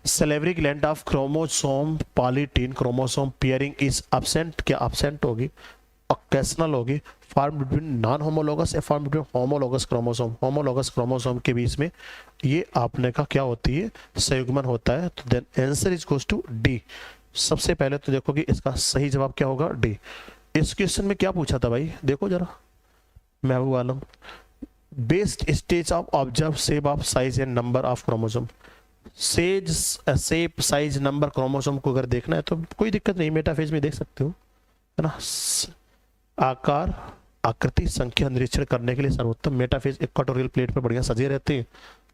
salivary gland of chromosome polytene chromosome pairing is absent, क्या एब्सेंट होगी? ओकेशनल होगी। फॉर्म बिटवीन नॉन होमोलॉगस या form between homologous chromosome, homologous chromosome के बीच में ये आपने का क्या होती है? संयुग्मन होता है। तो then answer is goes to D. सबसे पहले तो देखो कि इसका सही जवाब क्या होगा? डी। इस क्वेश्चन में क्या पूछा था भाई, देखो जरा, मैं वो वाला best stage of observe shape of size and number of chromosome. Says shape size number chromosome को अगर देखना है तो कोई दिक्कत नहीं, मेटाफेज में देख सकते हो, है ना। आकार आकृति संख्या निरीक्षण करने के लिए सर्वोत्तम मेटाफेज इक्वाटोरियल प्लेट पर बढ़िया सजे रहते हैं।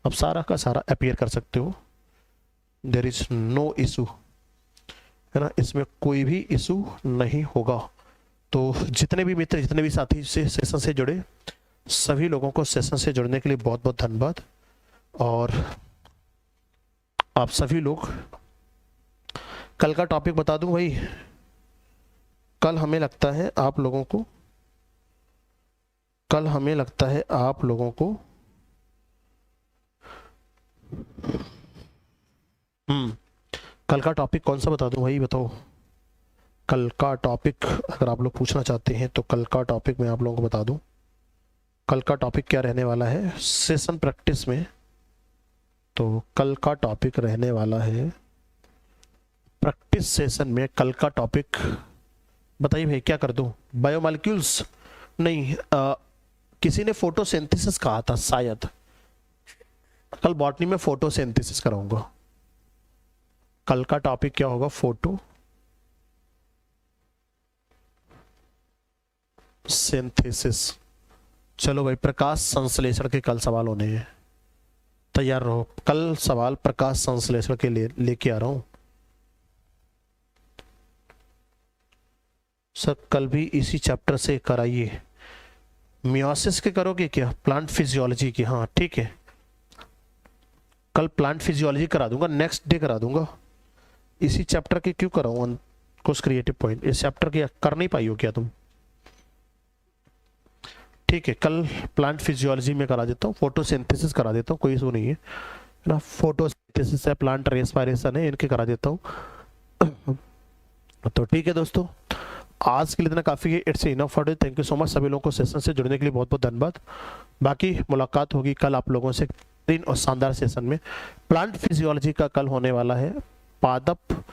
अब सारा का सारा अपीयर कर सकते हो, देयर इज नो इशू, है ना, इसमें कोई भी इशू नहीं होगा। तो जितने भी मित्र, जितने भी साथी से सेशन से जुड़े, सभी लोगों को सेशन से जुड़ने के लिए बहुत बहुत धन्यवाद। और आप सभी लोग, कल का टॉपिक बता दूं भाई, कल हमें लगता है आप लोगों को, कल का टॉपिक कौन सा बता दूं भाई, बताओ। कल का टॉपिक अगर आप लोग पूछना चाहते हैं तो कल का टॉपिक मैं आप लोगों को बता दूं। कल का टॉपिक क्या रहने वाला है सेशन प्रैक्टिस में? तो कल का टॉपिक रहने वाला है प्रैक्टिस सेशन में। कल का टॉपिक बताइए भाई, क्या कर दूं? बायोमॉलिक्यूल्स नहीं, किसी ने फोटोसिंथेसिस कहा था शायद। कल बॉटनी में फोटोसिंथेसिस कराऊंगा। कल का टॉपिक क्या होगा? Photo synthesis. चलो भाई, प्रकाश संश्लेषण के कल सवाल होने हैं, तैयार रहो। कल सवाल प्रकाश संश्लेषण के लिए लेके आ रहा हूं सर। कल भी इसी चैप्टर से कराइए। मियोसिस के करोगे क्या? प्लांट फिजियोलॉजी की? हाँ ठीक है, कल प्लांट फिजियोलॉजी करा दूंगा, नेक्स्ट डे करा दूंगा। इसी चैप्टर के क्यों कराऊं? कुछ क्रिएटिव पॉइंट इस चैप्टर के कर नहीं पाई हो क्या तुम? ठीक है, कल प्लांट फिजियोलॉजी में करा देता हूँ, फोटोसिंथेसिस करा देता हूँ, कोई इशू नहीं है ना। फोटोसिंथेसिस है, प्लांट रेस्पिरेशन है, इनके करा देता हूँ। तो ठीक है दोस्तों, आज के लिए इतना काफ़ी है। It's enough for today. Thank you so much. सभी लोगों को सेशन से जुड़ने के लिए बहुत बहुत धन्यवाद। बाकी मुलाकात होगी कल आप लोगों से तीन और शानदार सेशन में। प्लांट फिजियोलॉजी का कल होने वाला है, पादप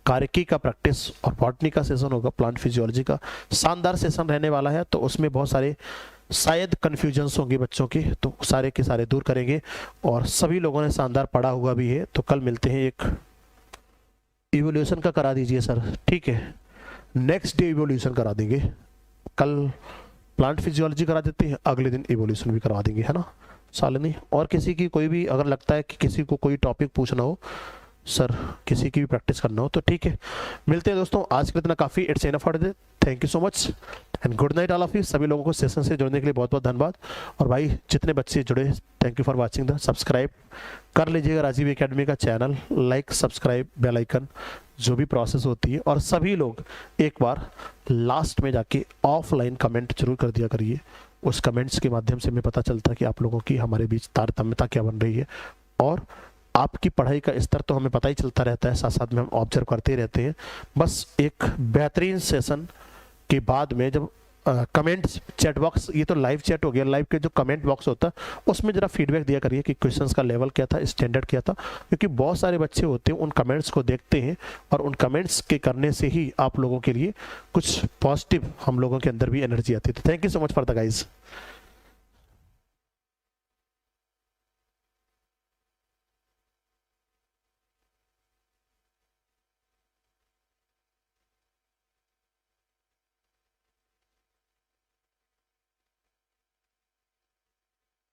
कार्यकी का प्रैक्टिस और बॉटनी का सेशन होगा। प्लांट फिजियोलॉजी का शानदार सेशन रहने वाला है, तो उसमें बहुत सारे शायद कन्फ्यूजन्स होंगे बच्चों के, तो सारे के सारे दूर करेंगे। और सभी लोगों ने शानदार पढ़ा हुआ भी है, तो कल मिलते हैं। एक इवोल्यूशन का करा दीजिए सर, ठीक है, नेक्स्ट डे इवोल्यूशन करा देंगे। कल प्लांट फिजियोलॉजी करा देते हैं, अगले दिन इवोल्यूशन भी करवा देंगे, है ना। साल नहीं। और किसी की कोई भी अगर लगता है कि किसी को कोई टॉपिक पूछना हो, सर किसी की भी प्रैक्टिस करना हो तो ठीक है। मिलते हैं दोस्तों, आज के लिए इतना काफ़ी। It's enough for today. Thank you so much and good night all of you. सभी लोगों को सेशन से जुड़ने के लिए बहुत बहुत धन्यवाद। और भाई जितने बच्चे जुड़े, thank you for watching the. Subscribe कर लीजिएगा राजीव एकेडमी का channel, like subscribe bell icon, जो भी प्रोसेस होती है। और सभी लोग एक बार लास्ट में जाके ऑफलाइन कमेंट जरूर कर दिया करिए। उस कमेंट्स के माध्यम से हमें पता चलता है कि आप लोगों की हमारे बीच तारतम्यता क्या बन रही है। और आपकी पढ़ाई का स्तर तो हमें पता ही चलता रहता है, साथ साथ में हम ऑब्जर्व करते रहते हैं। बस एक बेहतरीन सेशन के बाद में जब कमेंट्स चैट बॉक्स, ये तो लाइव चैट हो गया, लाइव के जो कमेंट बॉक्स होता है उसमें जरा फीडबैक दिया करिए कि क्वेश्चंस का लेवल क्या था, स्टैंडर्ड क्या था। क्योंकि बहुत सारे बच्चे होते हैं उन कमेंट्स को देखते हैं और उन कमेंट्स के करने से ही आप लोगों के लिए कुछ पॉजिटिव हम लोगों के अंदर भी एनर्जी आती है। तो thank you so much for the guys.